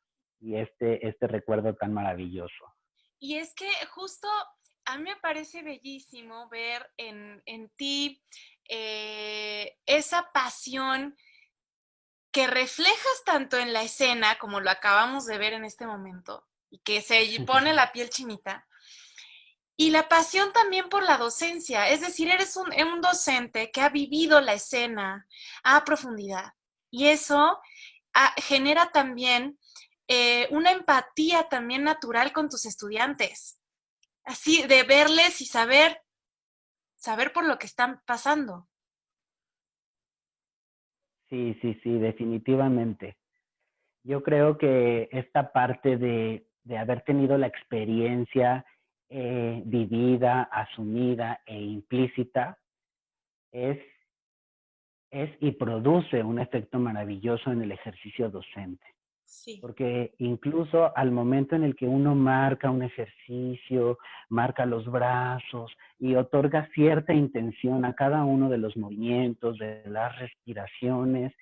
y este recuerdo tan maravilloso. Y es que justo a mí me parece bellísimo ver en ti esa pasión que reflejas tanto en la escena, como lo acabamos de ver en este momento, y que se pone la piel chinita, y la pasión también por la docencia. Es decir, eres un docente que ha vivido la escena a profundidad. Y eso genera también una empatía también natural con tus estudiantes. Así, de verles y saber por lo que están pasando. Sí, sí, sí, definitivamente. Yo creo que esta parte de haber tenido la experiencia vivida, asumida e implícita es, es y produce un efecto maravilloso en el ejercicio docente. Sí. Porque incluso al momento en el que uno marca un ejercicio, marca los brazos y otorga cierta intención a cada uno de los movimientos, de las respiraciones,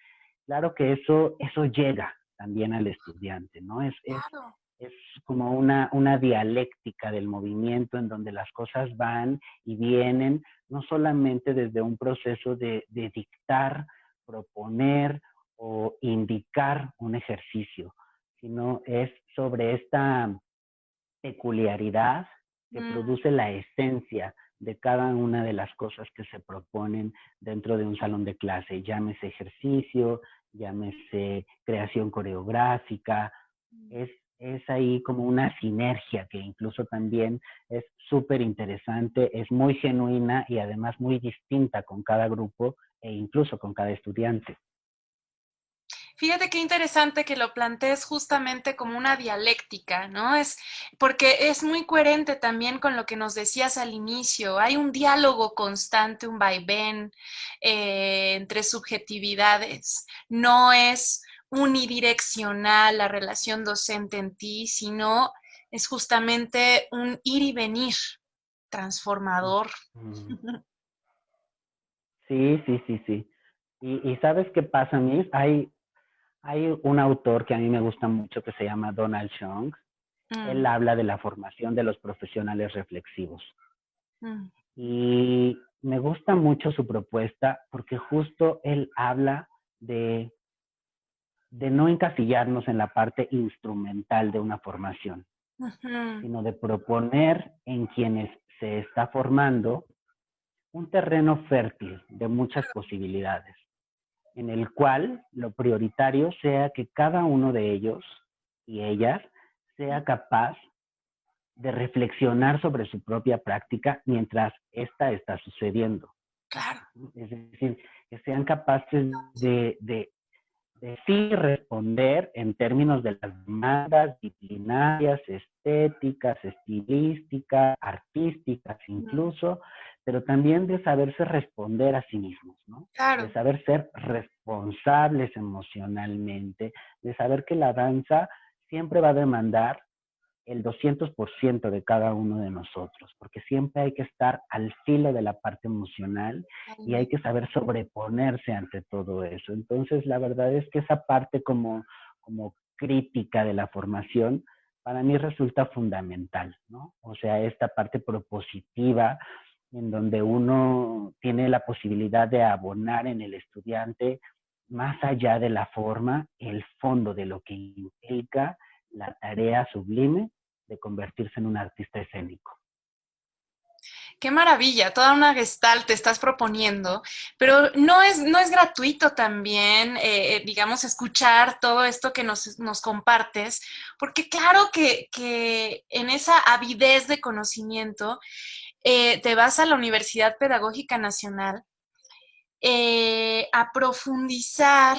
claro que eso llega también al estudiante, ¿no? Claro. es como una dialéctica del movimiento en donde las cosas van y vienen, no solamente desde un proceso de dictar, proponer o indicar un ejercicio, sino es sobre esta peculiaridad que Mm, produce la esencia de cada una de las cosas que se proponen dentro de un salón de clase, llámese ejercicio, llámese creación coreográfica, es, es ahí como una sinergia que incluso también es súper interesante, es muy genuina y además muy distinta con cada grupo e incluso con cada estudiante. Fíjate qué interesante que lo plantees justamente como una dialéctica, ¿no? Es porque es muy coherente también con lo que nos decías al inicio. Hay un diálogo constante, un vaivén entre subjetividades. No es unidireccional la relación docente en ti, sino es justamente un ir y venir transformador. Mm. Sí, sí, sí, sí. Y ¿sabes qué pasa, Miss? Hay un autor que a mí me gusta mucho que se llama Donald Chung. Él Mm, habla de la formación de los profesionales reflexivos. mm, Y me gusta mucho su propuesta porque justo él habla de, de no encasillarnos en la parte instrumental de una formación, ujú, sino de proponer en quienes se está formando un terreno fértil de muchas posibilidades, en el cual lo prioritario sea que cada uno de ellos y ellas sea capaz de reflexionar sobre su propia práctica mientras esta está sucediendo. claro. Es decir, que sean capaces de sí responder en términos de las demandas disciplinarias, estéticas, estilísticas, artísticas Mm, incluso, pero también de saberse responder a sí mismos, ¿no? De claro. saber ser responsables emocionalmente, de saber que la danza siempre va a demandar el 200% de cada uno de nosotros, porque siempre hay que estar al filo de la parte emocional y hay que saber sobreponerse ante todo eso. Entonces, la verdad es que esa parte como crítica de la formación para mí resulta fundamental, ¿no? O sea, esta parte propositiva en donde uno tiene la posibilidad de abonar en el estudiante más allá de la forma, el fondo de lo que implica la tarea sublime de convertirse en un artista escénico. Qué maravilla, toda una gestalt te estás proponiendo, pero no es gratuito también, digamos, escuchar todo esto que nos compartes, porque claro que en esa avidez de conocimiento te vas a la Universidad Pedagógica Nacional a profundizar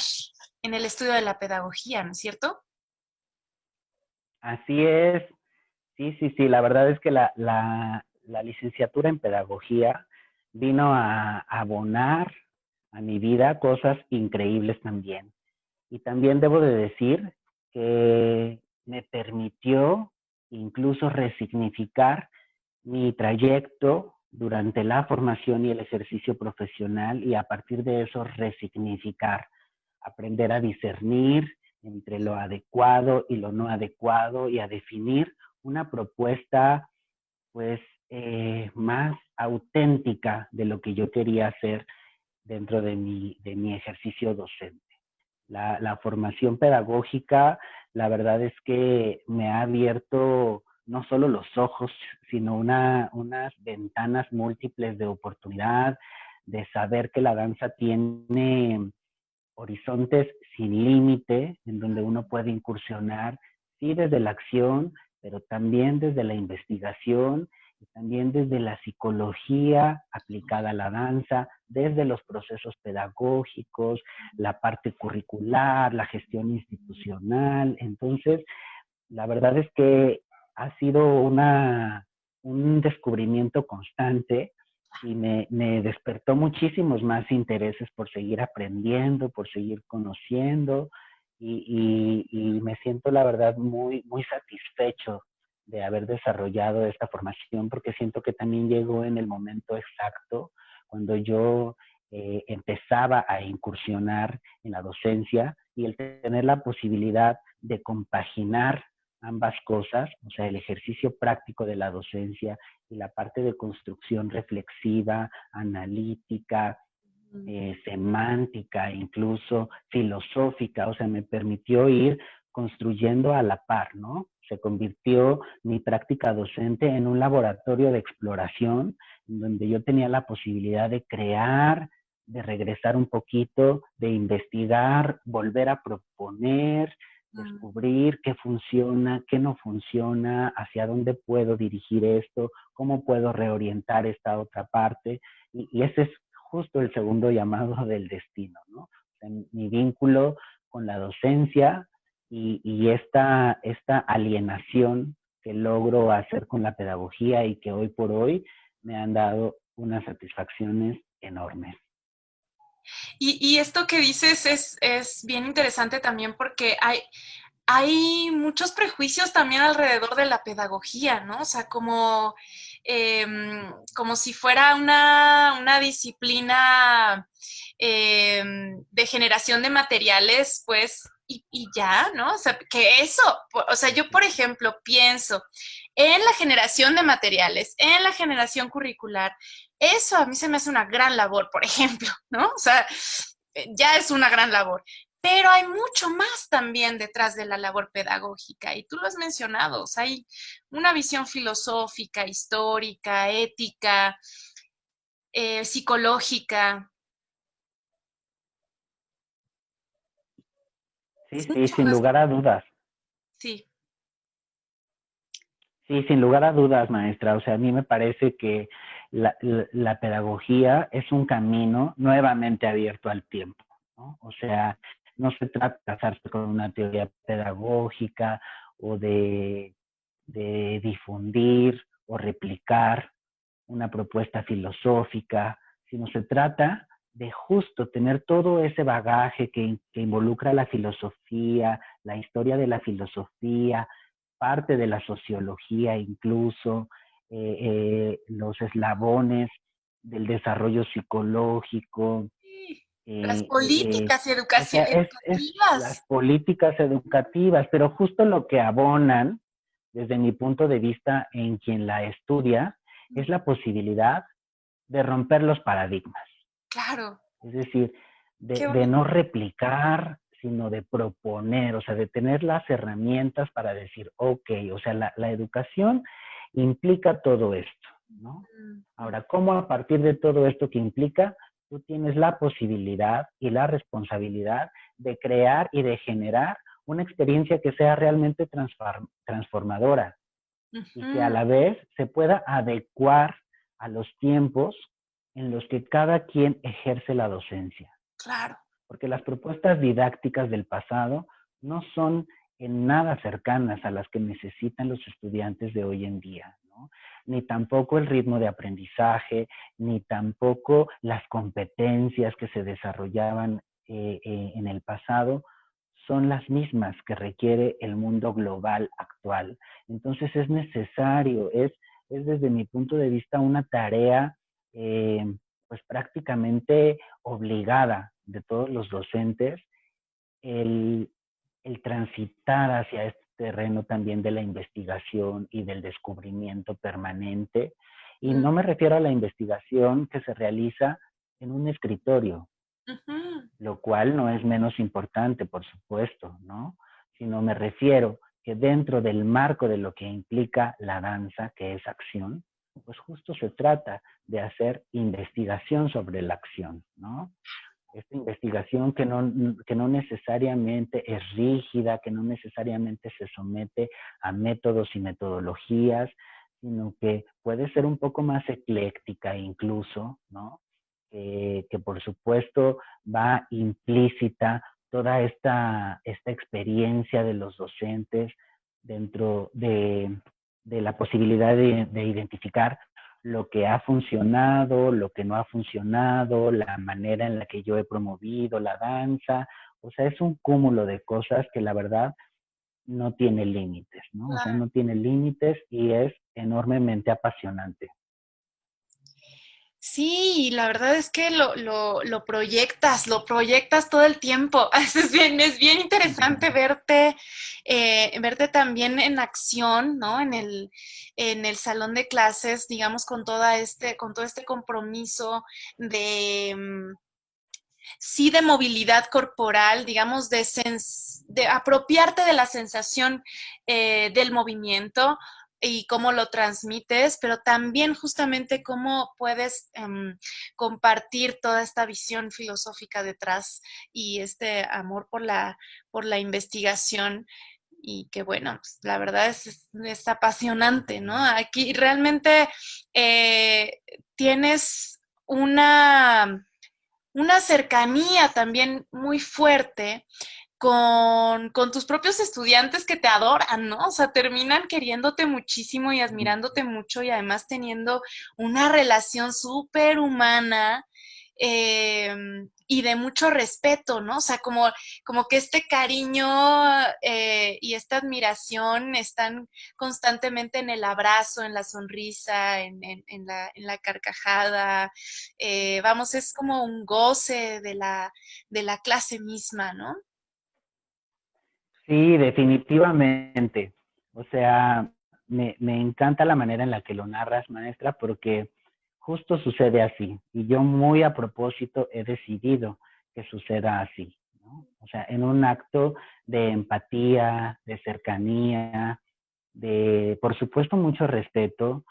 en el estudio de la pedagogía, ¿no es cierto? Así es, sí, sí, sí, la verdad es que la licenciatura en pedagogía vino a abonar a mi vida cosas increíbles también. Y también debo de decir que me permitió incluso resignificar mi trayecto durante la formación y el ejercicio profesional y a partir de eso resignificar, aprender a discernir entre lo adecuado y lo no adecuado y a definir una propuesta pues más auténtica de lo que yo quería hacer dentro de mi ejercicio docente. La formación pedagógica, la verdad es que me ha abierto no solo los ojos, sino unas ventanas múltiples de oportunidad, de saber que la danza tiene horizontes sin límite, en donde uno puede incursionar, sí, desde la acción, pero también desde la investigación y también desde la psicología aplicada a la danza, desde los procesos pedagógicos, la parte curricular, la gestión institucional. Entonces, la verdad es que ha sido un descubrimiento constante y me despertó muchísimos más intereses por seguir aprendiendo, por seguir conociendo y me siento la verdad muy, muy satisfecho de haber desarrollado esta formación porque siento que también llegó en el momento exacto cuando yo empezaba a incursionar en la docencia y el tener la posibilidad de compaginar ambas cosas, o sea, el ejercicio práctico de la docencia y la parte de construcción reflexiva, analítica, semántica, incluso filosófica, o sea, me permitió ir construyendo a la par, ¿no? Se convirtió mi práctica docente en un laboratorio de exploración, en donde yo tenía la posibilidad de crear, de regresar un poquito, de investigar, volver a proponer, descubrir qué funciona, qué no funciona, hacia dónde puedo dirigir esto, cómo puedo reorientar esta otra parte. Y ese es justo el segundo llamado del destino, ¿no? O sea, mi vínculo con la docencia y esta alienación que logro hacer con la pedagogía y que hoy por hoy me han dado unas satisfacciones enormes. Y esto que dices es bien interesante también porque hay muchos prejuicios también alrededor de la pedagogía, ¿no? O sea, como si fuera una disciplina de generación de materiales, pues, y ya, ¿no? O sea, que eso, o sea, yo, por ejemplo, pienso en la generación de materiales, en la generación curricular, eso a mí se me hace una gran labor, por ejemplo, ¿no? O sea, ya es una gran labor. Pero hay mucho más también detrás de la labor pedagógica y tú lo has mencionado, o sea, hay una visión filosófica, histórica, ética, psicológica. Sí, Es sí, mucho sin más. lugar a dudas. Sí. Sí, sin lugar a dudas, maestra. O sea, a mí me parece que la pedagogía es un camino nuevamente abierto al tiempo, ¿no? O sea, no se trata de casarse con una teoría pedagógica o de difundir o replicar una propuesta filosófica, sino se trata de justo tener todo ese bagaje que involucra la filosofía, la historia de la filosofía, parte de la sociología incluso, los eslabones del desarrollo psicológico, Las eh, eh, políticas o sea, es las educativas. políticas educativas, pero justo lo que abonan, desde mi punto de vista, en quien la estudia, es la posibilidad de romper los paradigmas. Claro, Es decir, qué de bonito. no replicar, sino de proponer, o sea, de tener las herramientas para decir, ok, o sea, la educación implica todo esto, ¿no? Ahora, ¿cómo a partir de todo esto que implica, tú tienes la posibilidad y la responsabilidad de crear y de generar una experiencia que sea realmente transformadora y que a Ujú, la vez se pueda adecuar a los tiempos en los que cada quien ejerce la docencia? claro. Porque las propuestas didácticas del pasado no son en nada cercanas a las que necesitan los estudiantes de hoy en día, ¿no? Ni tampoco el ritmo de aprendizaje, ni tampoco las competencias que se desarrollaban en el pasado son las mismas que requiere el mundo global actual. Entonces es necesario, es desde mi punto de vista una tarea eh, pues prácticamente obligada de todos los docentes el, el transitar hacia este terreno también de la investigación y del descubrimiento permanente. Y Mm, no me refiero a la investigación que se realiza en un escritorio, ujú, lo cual no es menos importante, por supuesto, ¿no? Sino me refiero que dentro del marco de lo que implica la danza, que es acción, pues justo se trata de hacer investigación sobre la acción, ¿no? Esta investigación que no necesariamente es rígida, que no necesariamente se somete a métodos y metodologías, sino que puede ser un poco más ecléctica incluso, ¿no? Que por supuesto va implícita toda esta experiencia de los docentes dentro de la posibilidad de identificar lo que ha funcionado, lo que no ha funcionado, la manera en la que yo he promovido la danza. O sea, es un cúmulo de cosas que la verdad no tiene límites, ¿no? O sea, claro. no tiene límites y es enormemente apasionante. Sí, la verdad es que lo proyectas todo el tiempo. Es bien interesante verte también en acción, ¿no? En el salón de clases, digamos, con todo este compromiso de, sí, de movilidad corporal, digamos, de apropiarte de la sensación del movimiento y cómo lo transmites, pero también justamente cómo puedes compartir toda esta visión filosófica detrás y este amor por la investigación. Y que bueno, pues, la verdad es apasionante, ¿no? Aquí realmente eh, tienes una cercanía también muy fuerte con tus propios estudiantes que te adoran, ¿no? O sea, terminan queriéndote muchísimo y admirándote mucho y además teniendo una relación súper humana eh, y de mucho respeto, ¿no? O sea, como que este cariño y esta admiración están constantemente en el abrazo, en la sonrisa, en la carcajada. Vamos, es como un goce de la clase misma, ¿no? Sí, definitivamente. O sea, me encanta la manera en la que lo narras, maestra, porque justo sucede así. Y yo muy a propósito he decidido que suceda así, ¿no? O sea, en un acto de empatía, de cercanía, de, por supuesto, mucho respeto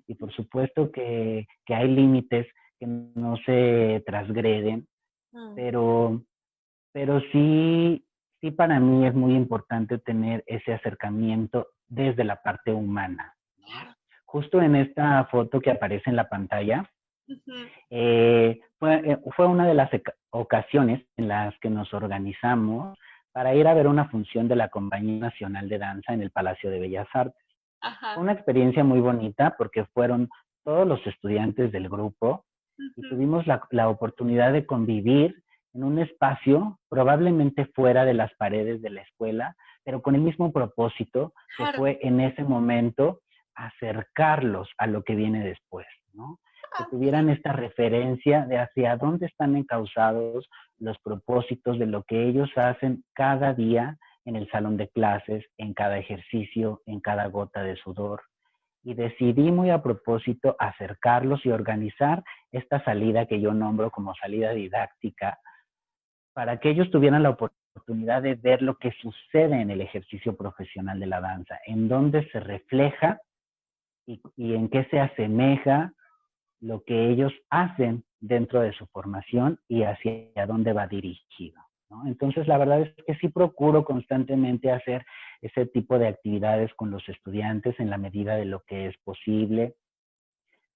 y por supuesto que hay límites que no se transgreden, Mm, pero sí, sí para mí es muy importante tener ese acercamiento desde la parte humana, ¿no? claro. Justo en esta foto que aparece en la pantalla, Ujú. fue una de las ocasiones en las que nos organizamos para ir a ver una función de la Compañía Nacional de Danza en el Palacio de Bellas Artes. Fue Ajá. una experiencia muy bonita porque fueron todos los estudiantes del grupo y Ujú. tuvimos la oportunidad de convivir en un espacio probablemente fuera de las paredes de la escuela, pero con el mismo propósito que Claro. fue en ese momento acercarlos a lo que viene después, ¿no? Que Ah, mira. tuvieran esta referencia de hacia dónde están encausados los propósitos de lo que ellos hacen cada día en el salón de clases, en cada ejercicio, en cada gota de sudor. Y decidí muy a propósito acercarlos y organizar esta salida que yo nombro como salida didáctica para que ellos tuvieran la oportunidad de ver lo que sucede en el ejercicio profesional de la danza, en dónde se refleja y en qué se asemeja lo que ellos hacen dentro de su formación y hacia dónde va dirigido, ¿no? Entonces, la verdad es que sí procuro constantemente hacer ese tipo de actividades con los estudiantes en la medida de lo que es posible,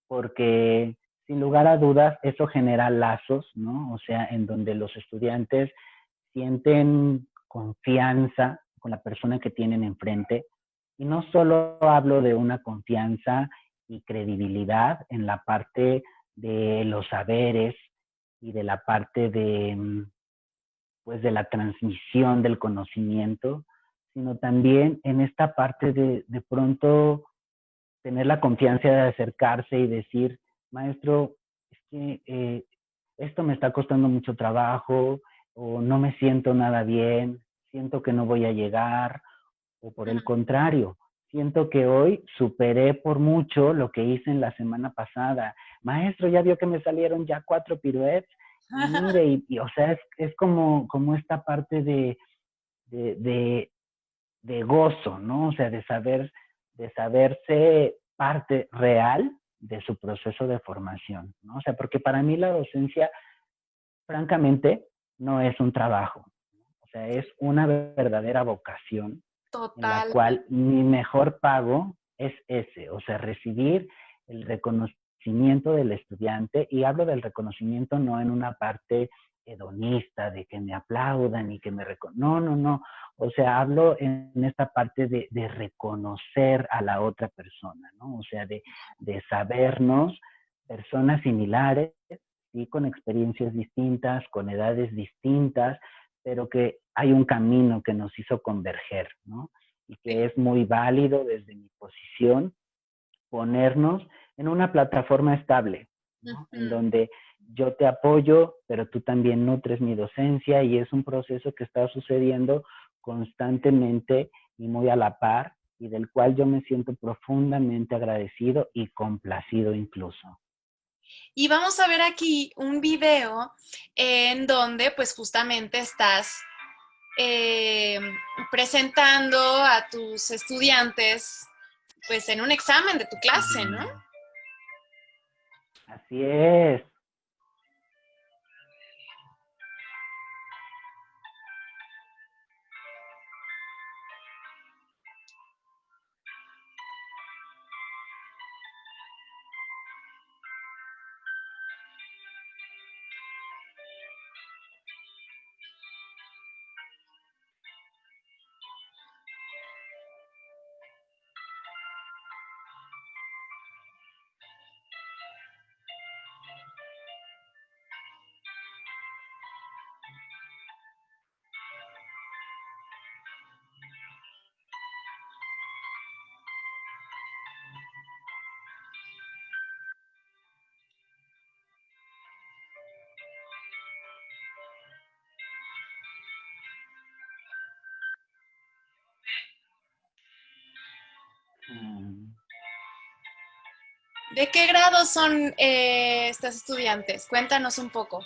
porque sin lugar a dudas eso genera lazos, ¿no? O sea, en donde los estudiantes sienten confianza con la persona que tienen enfrente. Y no solo hablo de una confianza y credibilidad en la parte de los saberes y de la parte de, pues, de la transmisión del conocimiento, sino también en esta parte de pronto tener la confianza de acercarse y decir, maestro, es que esto me está costando mucho trabajo o no me siento nada bien, siento que no voy a llegar o por el Mm. contrario, siento que hoy superé por mucho lo que hice en la semana pasada. Maestro, ya vio que me salieron ya 4 piruetas y mire, o sea, es como esta parte de, de, de gozo, ¿no? O sea, de saberse parte real de su proceso de formación, ¿no? O sea, porque para mí la docencia, francamente, no es un trabajo, o sea, es una verdadera vocación en la Total. cual mi mejor pago es ese, o sea, recibir el reconocimiento del estudiante, y hablo del reconocimiento no en una parte hedonista, de que me aplaudan y que me reconozcan, no, no, no, o sea, hablo en esta parte de reconocer a la otra persona, ¿no? O sea, de sabernos personas similares, sí, con experiencias distintas, con edades distintas, pero que hay un camino que nos hizo converger, ¿no? Y que Sí. es muy válido desde mi posición ponernos en una plataforma estable, ¿no? En donde yo te apoyo, pero tú también nutres mi docencia y es un proceso que está sucediendo constantemente y muy a la par y del cual yo me siento profundamente agradecido y complacido incluso. Y vamos a ver aquí un video en donde pues justamente estás eh, presentando a tus estudiantes pues en un examen de tu clase, ¿no? Así es. ¿De qué grado son estas estudiantes? Cuéntanos un poco.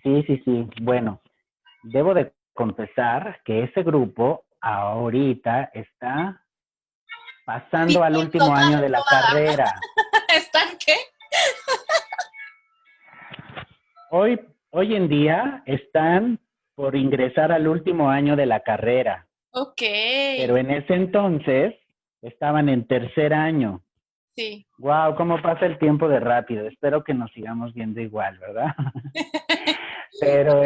Sí, sí, sí. Bueno, debo de confesar que ese grupo ahorita está pasando al Viviendo último tan año de la toda. carrera. ¿Están qué? Hoy en día están por ingresar al último año de la carrera, Ok. pero en ese entonces estaban en tercer año. Sí. Wow, cómo pasa el tiempo de rápido. Espero que nos sigamos viendo igual, ¿verdad? Pero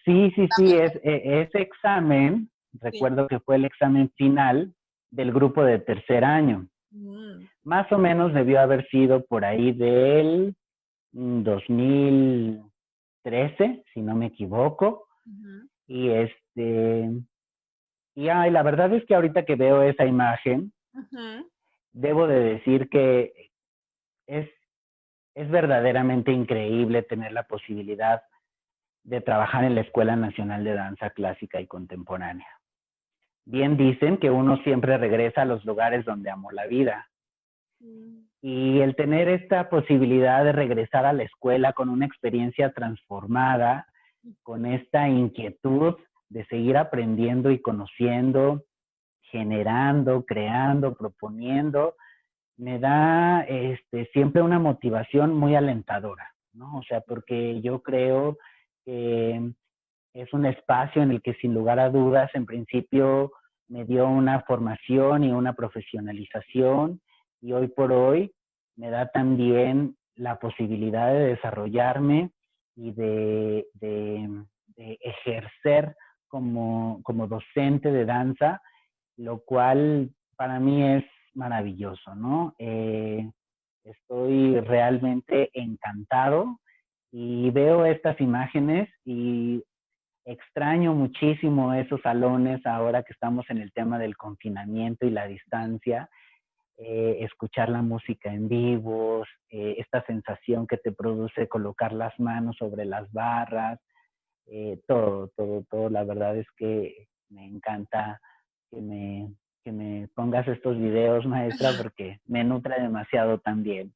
sí, sí, sí, ese examen, Sí. recuerdo que fue el examen final del grupo de tercer año. Mm. Más o menos debió haber sido por ahí del 2013, si no me equivoco. Ujú. Y la verdad es que ahorita que veo esa imagen, Ujú. debo de decir que es, es verdaderamente increíble tener la posibilidad de trabajar en la Escuela Nacional de Danza Clásica y Contemporánea. Bien dicen que uno siempre regresa a los lugares donde amó la vida. Mm. Y el tener esta posibilidad de regresar a la escuela con una experiencia transformada, con esta inquietud de seguir aprendiendo y conociendo, generando, creando, proponiendo, me da siempre una motivación muy alentadora, ¿no? O sea, porque yo creo que es un espacio en el que sin lugar a dudas, en principio, me dio una formación y una profesionalización y hoy por hoy me da también la posibilidad de desarrollarme y de ejercer como docente de danza, lo cual para mí es maravilloso, ¿no? Estoy realmente encantado y veo estas imágenes y extraño muchísimo esos salones ahora que estamos en el tema del confinamiento y la distancia, escuchar la música en vivo, esta sensación que te produce colocar las manos sobre las barras, todo, todo, todo. La verdad es que me encanta que que me pongas estos videos, maestra, porque me nutre demasiado también.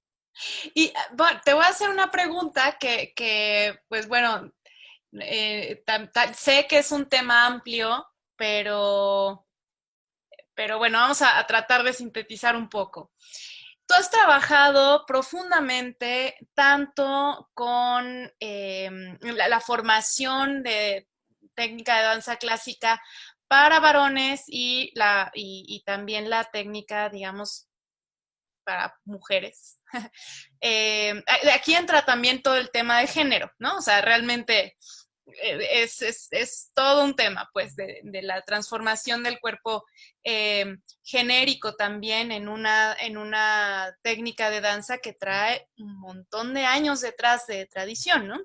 Y bueno, te voy a hacer una pregunta pues bueno, sé que es un tema amplio, pero, pero bueno, vamos a tratar de sintetizar un poco. Tú has trabajado profundamente tanto con la formación de técnica de danza clásica para varones y también la técnica, digamos, para mujeres. Aquí entra también todo el tema de género, ¿no? O sea, realmente es todo un tema, pues, de la transformación del cuerpo genérico también en una técnica de danza que trae un montón de años detrás de tradición, ¿no?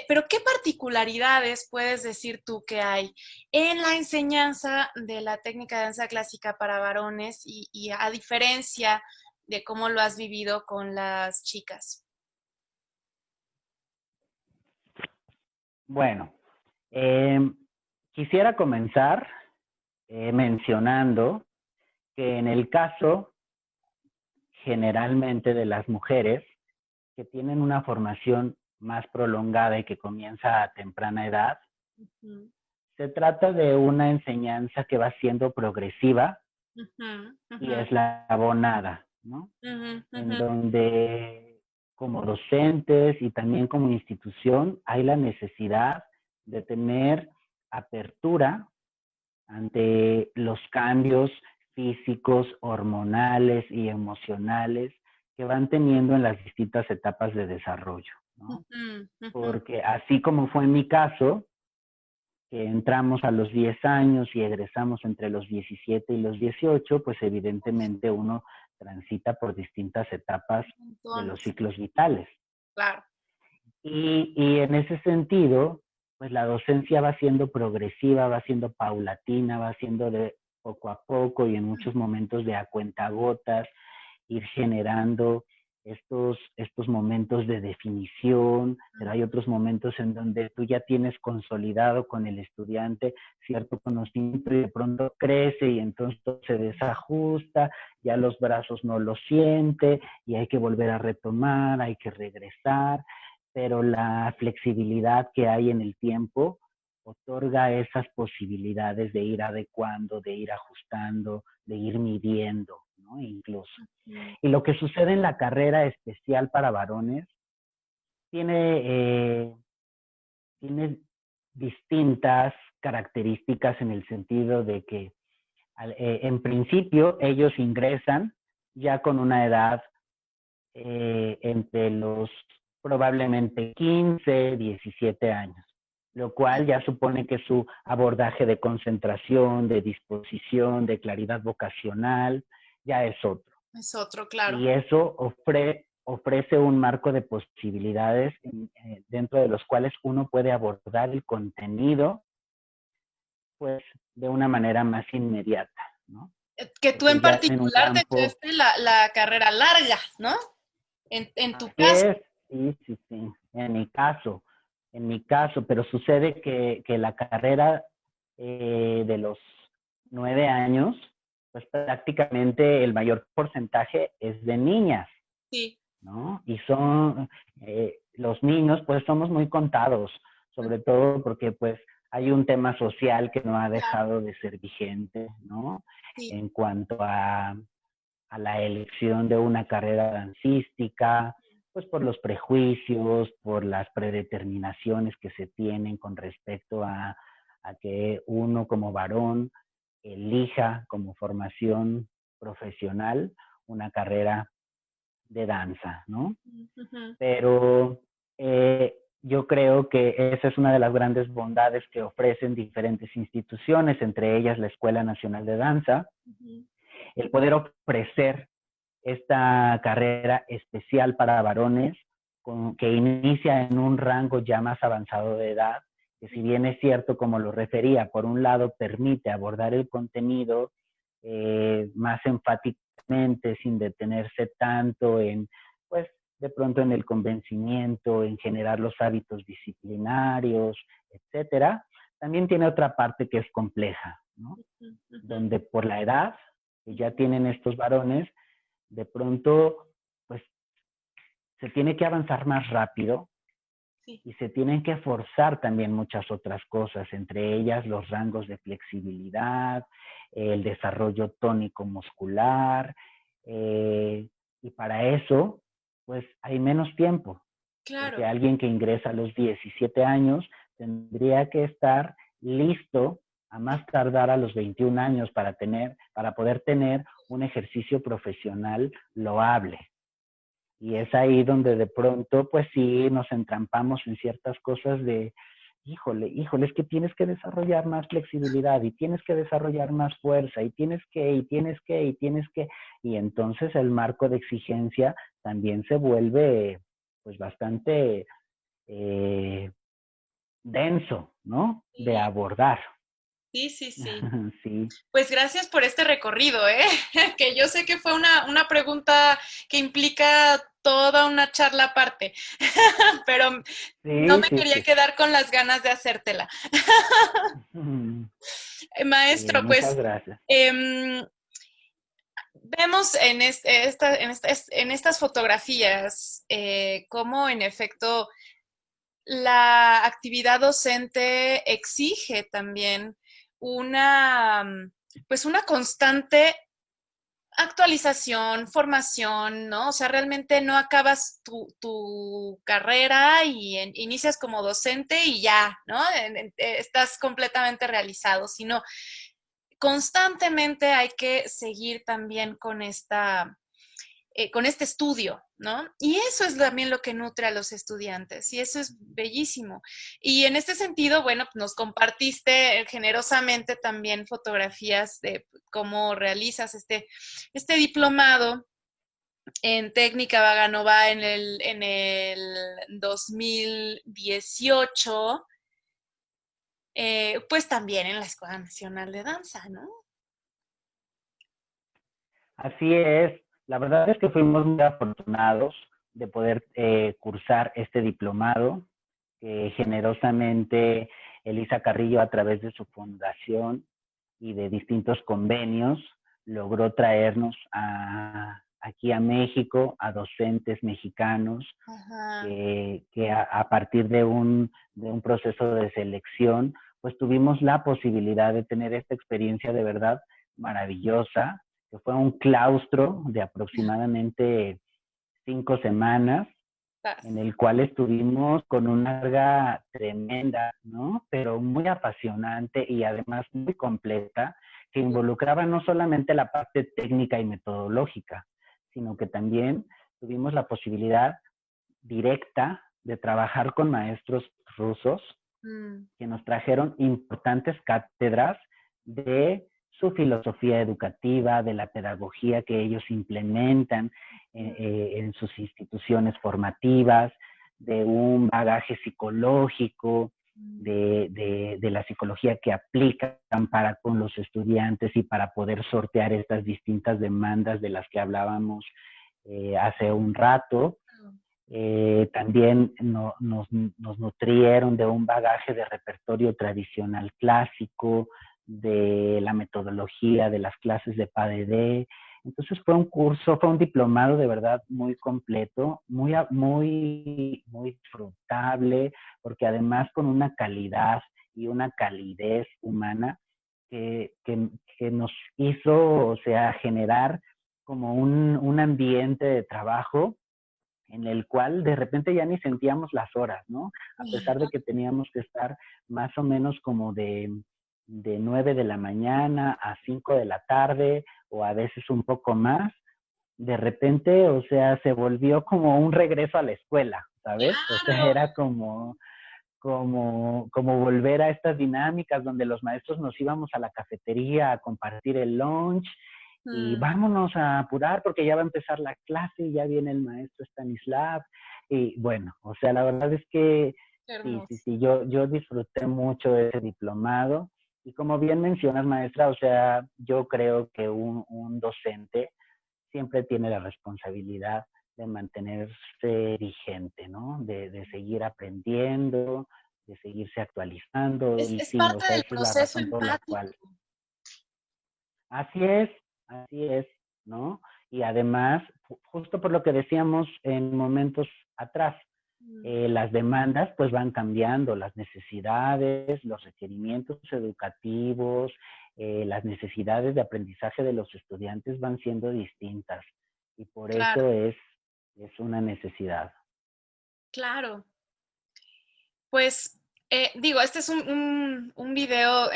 Pero ¿qué particularidades puedes decir tú que hay en la enseñanza de la técnica de danza clásica para varones y a diferencia de cómo lo has vivido con las chicas. Bueno, quisiera comenzar mencionando que en el caso generalmente de las mujeres que tienen una formación más prolongada y que comienza a temprana edad, Uh-huh. se trata de una enseñanza que va siendo progresiva Uh-huh. y Uh-huh. eslabonada, ¿no? Uh-huh. En Uh-huh. donde como docentes y también como institución hay la necesidad de tener apertura ante los cambios físicos, hormonales y emocionales que van teniendo en las distintas etapas de desarrollo, ¿no? Uh-huh. Uh-huh. Porque así como fue en mi caso, que entramos a los 10 años y egresamos entre los 17 y los 18, pues evidentemente uno transita por distintas etapas de los Entonces, ciclos vitales. claro. Y en ese sentido, pues la docencia va siendo progresiva, va siendo paulatina, va siendo de poco a poco y en muchos momentos de a cuentagotas, ir generando estos momentos de definición, pero hay otros momentos en donde tú ya tienes consolidado con el estudiante cierto conocimiento y de pronto crece y entonces se desajusta, ya los brazos no lo siente y hay que volver a retomar, hay que regresar, pero la flexibilidad que hay en el tiempo otorga esas posibilidades de ir adecuando, de ir ajustando, de ir midiendo, ¿no? Incluso. Uh-huh. Y lo que sucede en la carrera especial para varones tiene, tiene distintas características en el sentido de que en principio ellos ingresan ya con una edad entre los probablemente 15, 17 años, lo cual ya supone que su abordaje de concentración, de disposición, de claridad vocacional, ya es otro. Es otro, claro. Y eso ofrece un marco de posibilidades dentro de los cuales uno puede abordar el contenido pues de una manera más inmediata, ¿no? Que tú en Porque ya en un particular te campo, echaste la carrera larga, ¿no? En tu así caso. es, sí, sí, sí, en mi caso, pero sucede que la carrera de los 9 años, pues prácticamente el mayor porcentaje es de niñas. Sí. ¿No? Y son los niños, pues somos muy contados, sobre todo porque pues hay un tema social que no ha Claro, dejado de ser vigente, ¿no? sí. En cuanto a la elección de una carrera dancística, pues por los prejuicios, por las predeterminaciones que se tienen con respecto a que uno como varón elija como formación profesional una carrera de danza, ¿no? Uh-huh. Pero yo creo que esa es una de las grandes bondades que ofrecen diferentes instituciones, entre ellas la Escuela Nacional de Danza, Uh-huh. el poder ofrecer esta carrera especial para varones que inicia en un rango ya más avanzado de edad, que si bien es cierto, como lo refería, por un lado permite abordar el contenido más enfáticamente, sin detenerse tanto en, pues, de pronto en el convencimiento, en generar los hábitos disciplinarios, etcétera, también tiene otra parte que es compleja, ¿no? Uh-huh. Donde por la edad que ya tienen estos varones, de pronto, pues se tiene que avanzar más rápido Sí. y se tienen que forzar también muchas otras cosas, entre ellas los rangos de flexibilidad, el desarrollo tónico muscular, y para eso, pues hay menos tiempo, porque Claro. alguien que ingresa a los 17 años tendría que estar listo a más tardar a los 21 años para poder tener un ejercicio profesional loable. Y es ahí donde de pronto, pues sí, nos entrampamos en ciertas cosas de, híjole, es que tienes que desarrollar más flexibilidad y tienes que desarrollar más fuerza y entonces el marco de exigencia también se vuelve pues bastante denso, ¿no? De Sí. abordar. Sí, sí, sí. Sí, Pues gracias por este recorrido, ¿eh? Que yo sé que fue una pregunta que implica toda una charla aparte, pero no sí, me sí, quería sí. quedar con las ganas de hacértela. Sí, Maestro, muchas pues gracias. em, vemos en estas fotografías cómo en efecto la actividad docente exige también una, pues una constante actualización, formación, ¿no? O sea, realmente no acabas tu carrera y inicias como docente y ya, ¿no? Estás completamente realizado, sino constantemente hay que seguir también con este estudio, ¿no? Y eso es también lo que nutre a los estudiantes y eso es bellísimo. Y en este sentido, bueno, nos compartiste generosamente también fotografías de cómo realizas este diplomado en técnica Vaganova en el 2018, pues también en la Escuela Nacional de Danza, ¿no? Así es, la verdad es que fuimos muy afortunados de poder cursar este diplomado que generosamente Elisa Carrillo a través de su fundación y de distintos convenios logró traernos aquí a México a docentes mexicanos Ajá. que a partir de un proceso de selección pues tuvimos la posibilidad de tener esta experiencia de verdad maravillosa, que fue un claustro de aproximadamente 5 semanas en el cual estuvimos con una carga tremenda, ¿no? Pero muy apasionante y además muy completa, que involucraba no solamente la parte técnica y metodológica, sino que también tuvimos la posibilidad directa de trabajar con maestros rusos Mm. que nos trajeron importantes cátedras de su filosofía educativa, de la pedagogía que ellos implementan en sus instituciones formativas, de un bagaje psicológico, de la psicología que aplican para con los estudiantes y para poder sortear estas distintas demandas de las que hablábamos hace un rato. También nos nutrieron de un bagaje de repertorio tradicional clásico, de la metodología de las clases de PADD. Entonces fue un curso, fue un diplomado de verdad muy completo, muy disfrutable, porque además con una calidad y una calidez humana que nos hizo, o sea, generar como un ambiente de trabajo en el cual de repente ya ni sentíamos las horas, ¿no? A pesar de que teníamos que estar más o menos como de 9 de la mañana a 5 de la tarde o a veces un poco más, de repente, o sea, se volvió como un regreso a la escuela, ¿sabes? O sea, Claro. era como volver a estas dinámicas donde los maestros nos íbamos a la cafetería a compartir el lunch y Mm, vámonos a apurar porque ya va a empezar la clase y ya viene el maestro Stanislav. Y bueno, o sea, la verdad es que qué sí, sí, hermoso. sí, yo disfruté mucho de ese diplomado y como bien mencionas, maestra, o sea, yo creo que un docente siempre tiene la responsabilidad de mantenerse vigente, ¿no? De seguir aprendiendo, de seguirse actualizando Es, y es sí, o parte sea, del esa es la proceso razón por la empático. cual. Así es, ¿no? Y además, justo por lo que decíamos en momentos atrás, Mm, las demandas pues van cambiando, las necesidades, los requerimientos educativos, las necesidades de aprendizaje de los estudiantes van siendo distintas y por claro, eso es una necesidad. claro. Pues digo, este es un video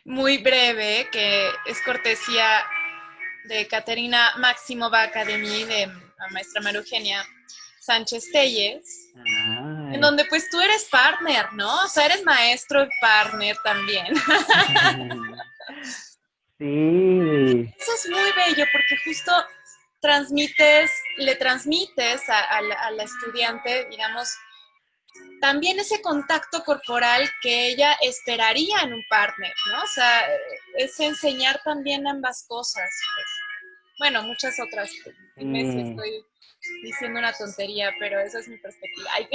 muy breve que es cortesía de Caterina Maximova Academy de la maestra María Eugenia Sánchez Telles, en Ay. donde pues tú eres partner, ¿no? O sea, eres maestro y partner también. Sí, Eso es muy bello porque justo le transmites a la estudiante, digamos, también ese contacto corporal que ella esperaría en un partner, ¿no? O sea, es enseñar también ambas cosas. Pues. Bueno, muchas otras. Dime si Sí. estoy diciendo una tontería, pero esa es mi perspectiva. Ay,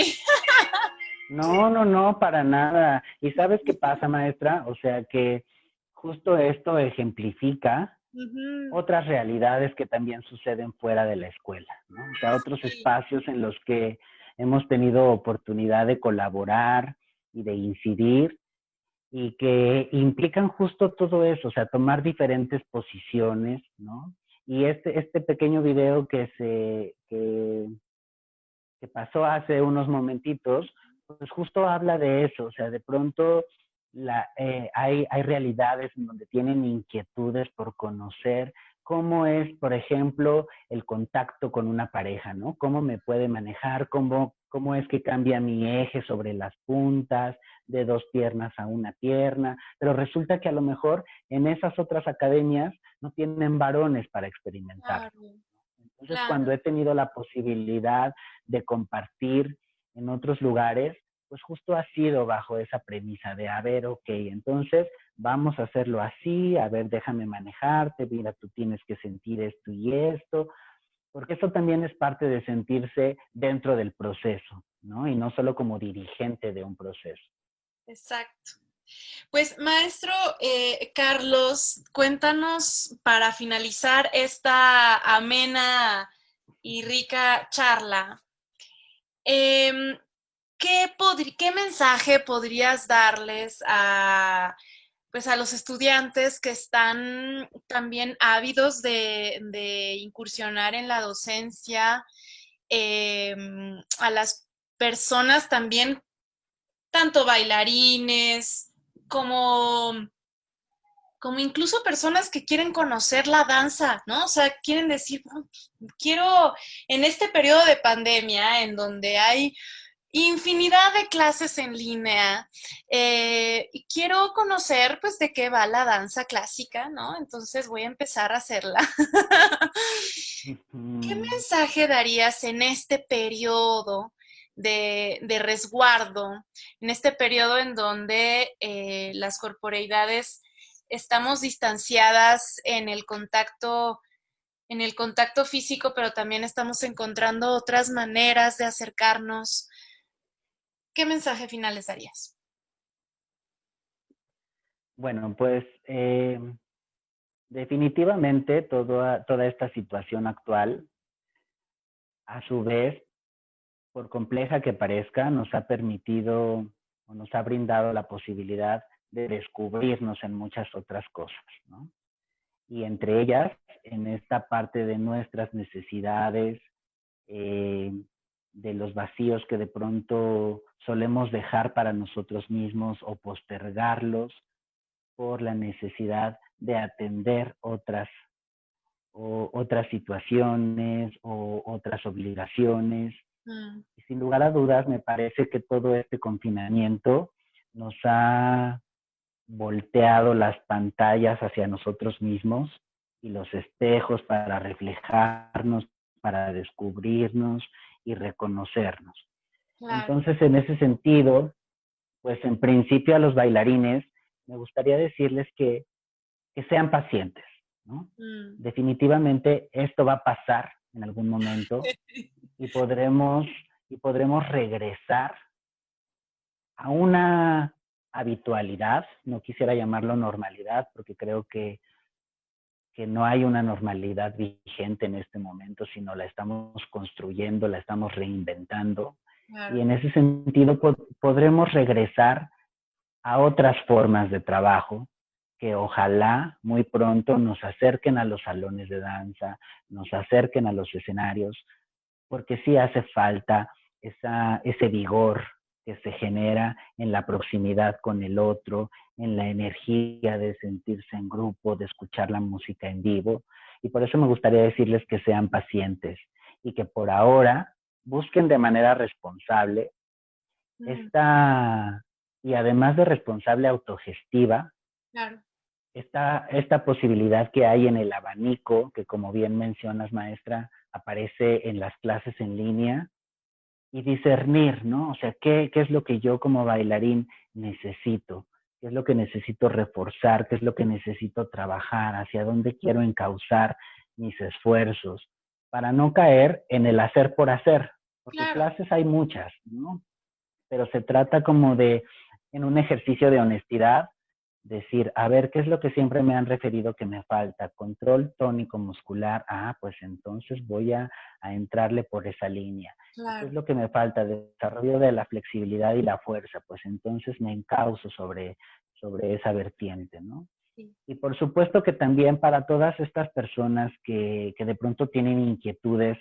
No, no, no, para nada. ¿Y sabes qué pasa, maestra? O sea que justo esto ejemplifica ujú, otras realidades que también suceden fuera de la escuela, ¿no? O sea, otros sí, espacios en los que hemos tenido oportunidad de colaborar y de incidir y que implican justo todo eso, o sea, tomar diferentes posiciones, ¿no? Y este pequeño video que pasó hace unos momentitos, pues justo habla de eso, o sea, de pronto hay realidades en donde tienen inquietudes por conocer cómo es, por ejemplo, el contacto con una pareja, ¿no? Cómo me puede manejar, cómo es que cambia mi eje sobre las puntas, de dos piernas a una pierna, pero resulta que a lo mejor en esas otras academias no tienen varones para experimentarlo. claro, Entonces, cuando claro. he tenido la posibilidad de compartir en otros lugares, pues justo ha sido bajo esa premisa de, a ver, ok, entonces vamos a hacerlo así, a ver, déjame manejarte, mira, tú tienes que sentir esto y esto, porque eso también es parte de sentirse dentro del proceso, ¿no? Y no solo como dirigente de un proceso. Exacto. Pues maestro Carlos, cuéntanos para finalizar esta amena y rica charla, em, ¿qué mensaje podrías darles a, pues a los estudiantes que están también ávidos de incursionar en la docencia, a las personas también, tanto bailarines como como incluso personas que quieren conocer la danza, ¿no? O sea, quieren decir, "Bueno, quiero en este periodo de pandemia en donde hay infinidad de clases en línea y quiero conocer pues de qué va la danza clásica, ¿no? Entonces voy a empezar a hacerla. ¿Qué Ujú. mensaje darías en este periodo de resguardo, en este periodo en donde las corporeidades estamos distanciadas en el contacto físico, pero también estamos encontrando otras maneras de acercarnos? ¿Qué mensaje final les darías? Bueno, pues definitivamente toda esta situación actual, a su vez, por compleja que parezca, nos ha permitido o nos ha brindado la posibilidad de descubrirnos en muchas otras cosas, ¿no? Y entre ellas, en esta parte de nuestras necesidades, eh, de los vacíos que de pronto solemos dejar para nosotros mismos o postergarlos por la necesidad de atender otras situaciones o otras obligaciones. Mm, Y sin lugar a dudas, me parece que todo este confinamiento nos ha volteado las pantallas hacia nosotros mismos y los espejos para reflejarnos, para descubrirnos y reconocernos. claro. Entonces, en ese sentido, pues en principio a los bailarines me gustaría decirles que sean pacientes, ¿no? Mm. Definitivamente esto va a pasar en algún momento y podremos regresar a una habitualidad, no quisiera llamarlo normalidad, porque creo que no hay una normalidad vigente en este momento, sino la estamos construyendo, la estamos reinventando. Y Claro, en ese sentido podremos regresar a otras formas de trabajo que ojalá muy pronto nos acerquen a los salones de danza, nos acerquen a los escenarios, porque sí hace falta ese vigor que se genera en la proximidad con el otro, en la energía de sentirse en grupo, de escuchar la música en vivo. Y por eso me gustaría decirles que sean pacientes y que por ahora busquen de manera responsable mm, esta, y además de responsable autogestiva, claro, esta posibilidad que hay en el abanico, que como bien mencionas, maestra, aparece en las clases en línea y discernir, ¿no? O sea, ¿qué es lo que yo como bailarín necesito? ¿Qué es lo que necesito reforzar? ¿Qué es lo que necesito trabajar? ¿Hacia dónde quiero encauzar mis esfuerzos? Para no caer en el hacer por hacer, porque Claro, clases hay muchas, ¿no? Pero se trata como de, en un ejercicio de honestidad, decir, a ver, ¿qué es lo que siempre me han referido que me falta? Control tónico muscular, pues entonces voy a entrarle por esa línea. ¿Y qué es claro. lo que me falta? Desarrollo de la flexibilidad y la fuerza, pues entonces me encauzo sobre esa vertiente, ¿no? Sí. Y por supuesto que también para todas estas personas que de pronto tienen inquietudes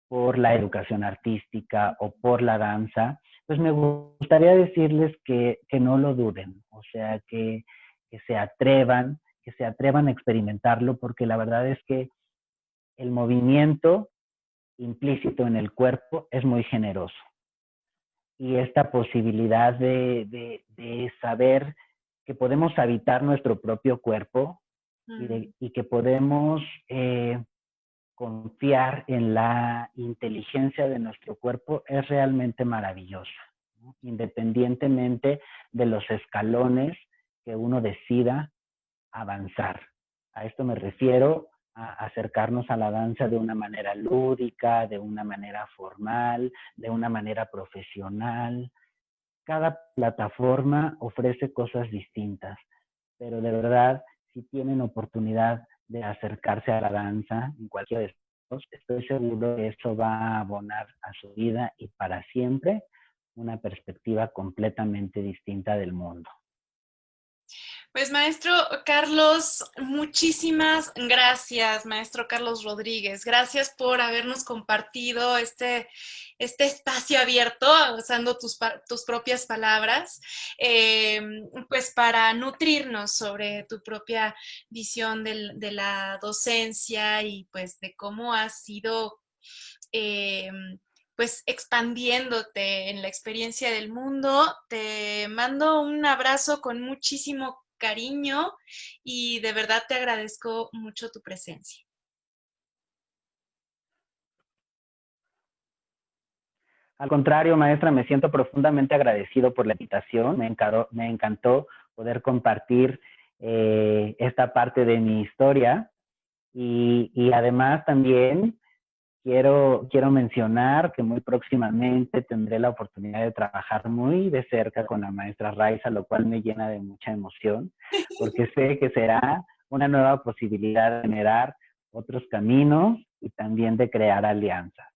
por la educación artística o por la danza, pues me gustaría decirles que no lo duden, o sea, que se atrevan a experimentarlo, porque la verdad es que el movimiento implícito en el cuerpo es muy generoso. Y esta posibilidad de saber que podemos habitar nuestro propio cuerpo Mm, y que podemos confiar en la inteligencia de nuestro cuerpo es realmente maravilloso, ¿no? Independientemente de los escalones que uno decida avanzar. A esto me refiero a acercarnos a la danza de una manera lúdica, de una manera formal, de una manera profesional. Cada plataforma ofrece cosas distintas, pero de verdad, si tienen oportunidad de acercarse a la danza en cualquiera de estos, estoy seguro que eso va a abonar a su vida y para siempre una perspectiva completamente distinta del mundo. Pues maestro Carlos, muchísimas gracias, maestro Carlos Rodríguez. Gracias por habernos compartido este espacio abierto, usando tus propias palabras, eh, pues para nutrirnos sobre tu propia visión de la docencia y pues de cómo has sido eh, pues expandiéndote en la experiencia del mundo. Te mando un abrazo con muchísimo cariño y de verdad te agradezco mucho tu presencia. Al contrario, maestra, me siento profundamente agradecido por la invitación. Me encantó poder compartir esta parte de mi historia y además también quiero mencionar que muy próximamente tendré la oportunidad de trabajar muy de cerca con la maestra Raiza, lo cual me llena de mucha emoción, porque sé que será una nueva posibilidad de generar otros caminos y también de crear alianzas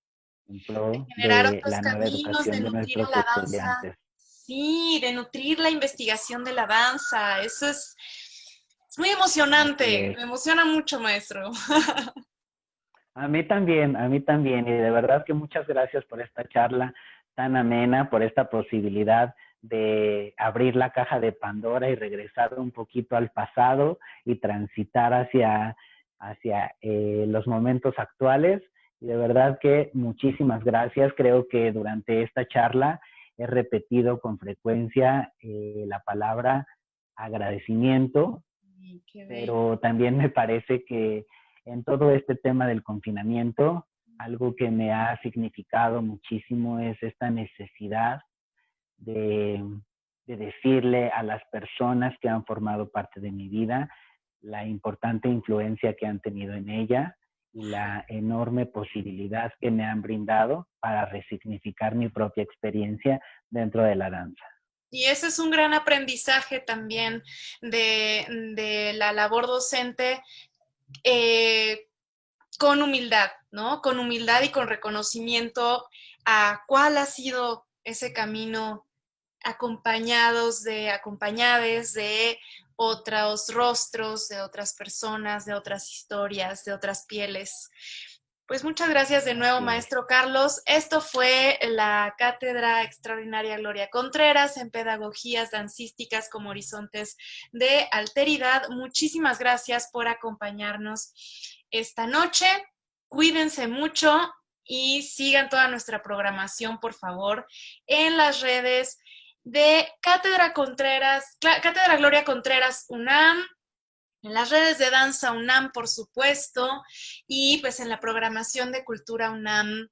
en pro Generar de otros la nueva caminos, de educación de nutrir nuestros a la danza. estudiantes. Sí, de nutrir la investigación de la danza. Eso es muy Así emocionante. es. Me emociona mucho, maestro. A mí también, y de verdad que muchas gracias por esta charla tan amena, por esta posibilidad de abrir la caja de Pandora y regresar un poquito al pasado y transitar hacia los momentos actuales. Y de verdad que muchísimas gracias. Creo que durante esta charla he repetido con frecuencia la palabra agradecimiento, Sí, qué bello. pero también me parece que en todo este tema del confinamiento, algo que me ha significado muchísimo es esta necesidad de, de decirle a las personas que han formado parte de mi vida la importante influencia que han tenido en ella y la enorme posibilidad que me han brindado para resignificar mi propia experiencia dentro de la danza. Y ese es un gran aprendizaje también de la labor docente, eh, con humildad, ¿no? Con humildad y con reconocimiento a cuál ha sido ese camino, acompañades de otros rostros, de otras personas, de otras historias, de otras pieles. Pues muchas gracias de nuevo, Así es. maestro Carlos. Esto fue la Cátedra Extraordinaria Gloria Contreras en Pedagogías Dancísticas como Horizontes de Alteridad. Muchísimas gracias por acompañarnos esta noche. Cuídense mucho y sigan toda nuestra programación, por favor, en las redes de Cátedra Contreras, Cátedra Gloria Contreras UNAM, en las redes de Danza UNAM, por supuesto, y pues en la programación de Cultura UNAM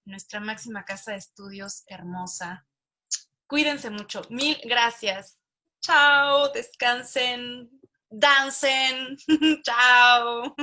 nuestra máxima casa de estudios hermosa. Cuídense mucho. Mil gracias. Chao, descansen, dancen. Chao.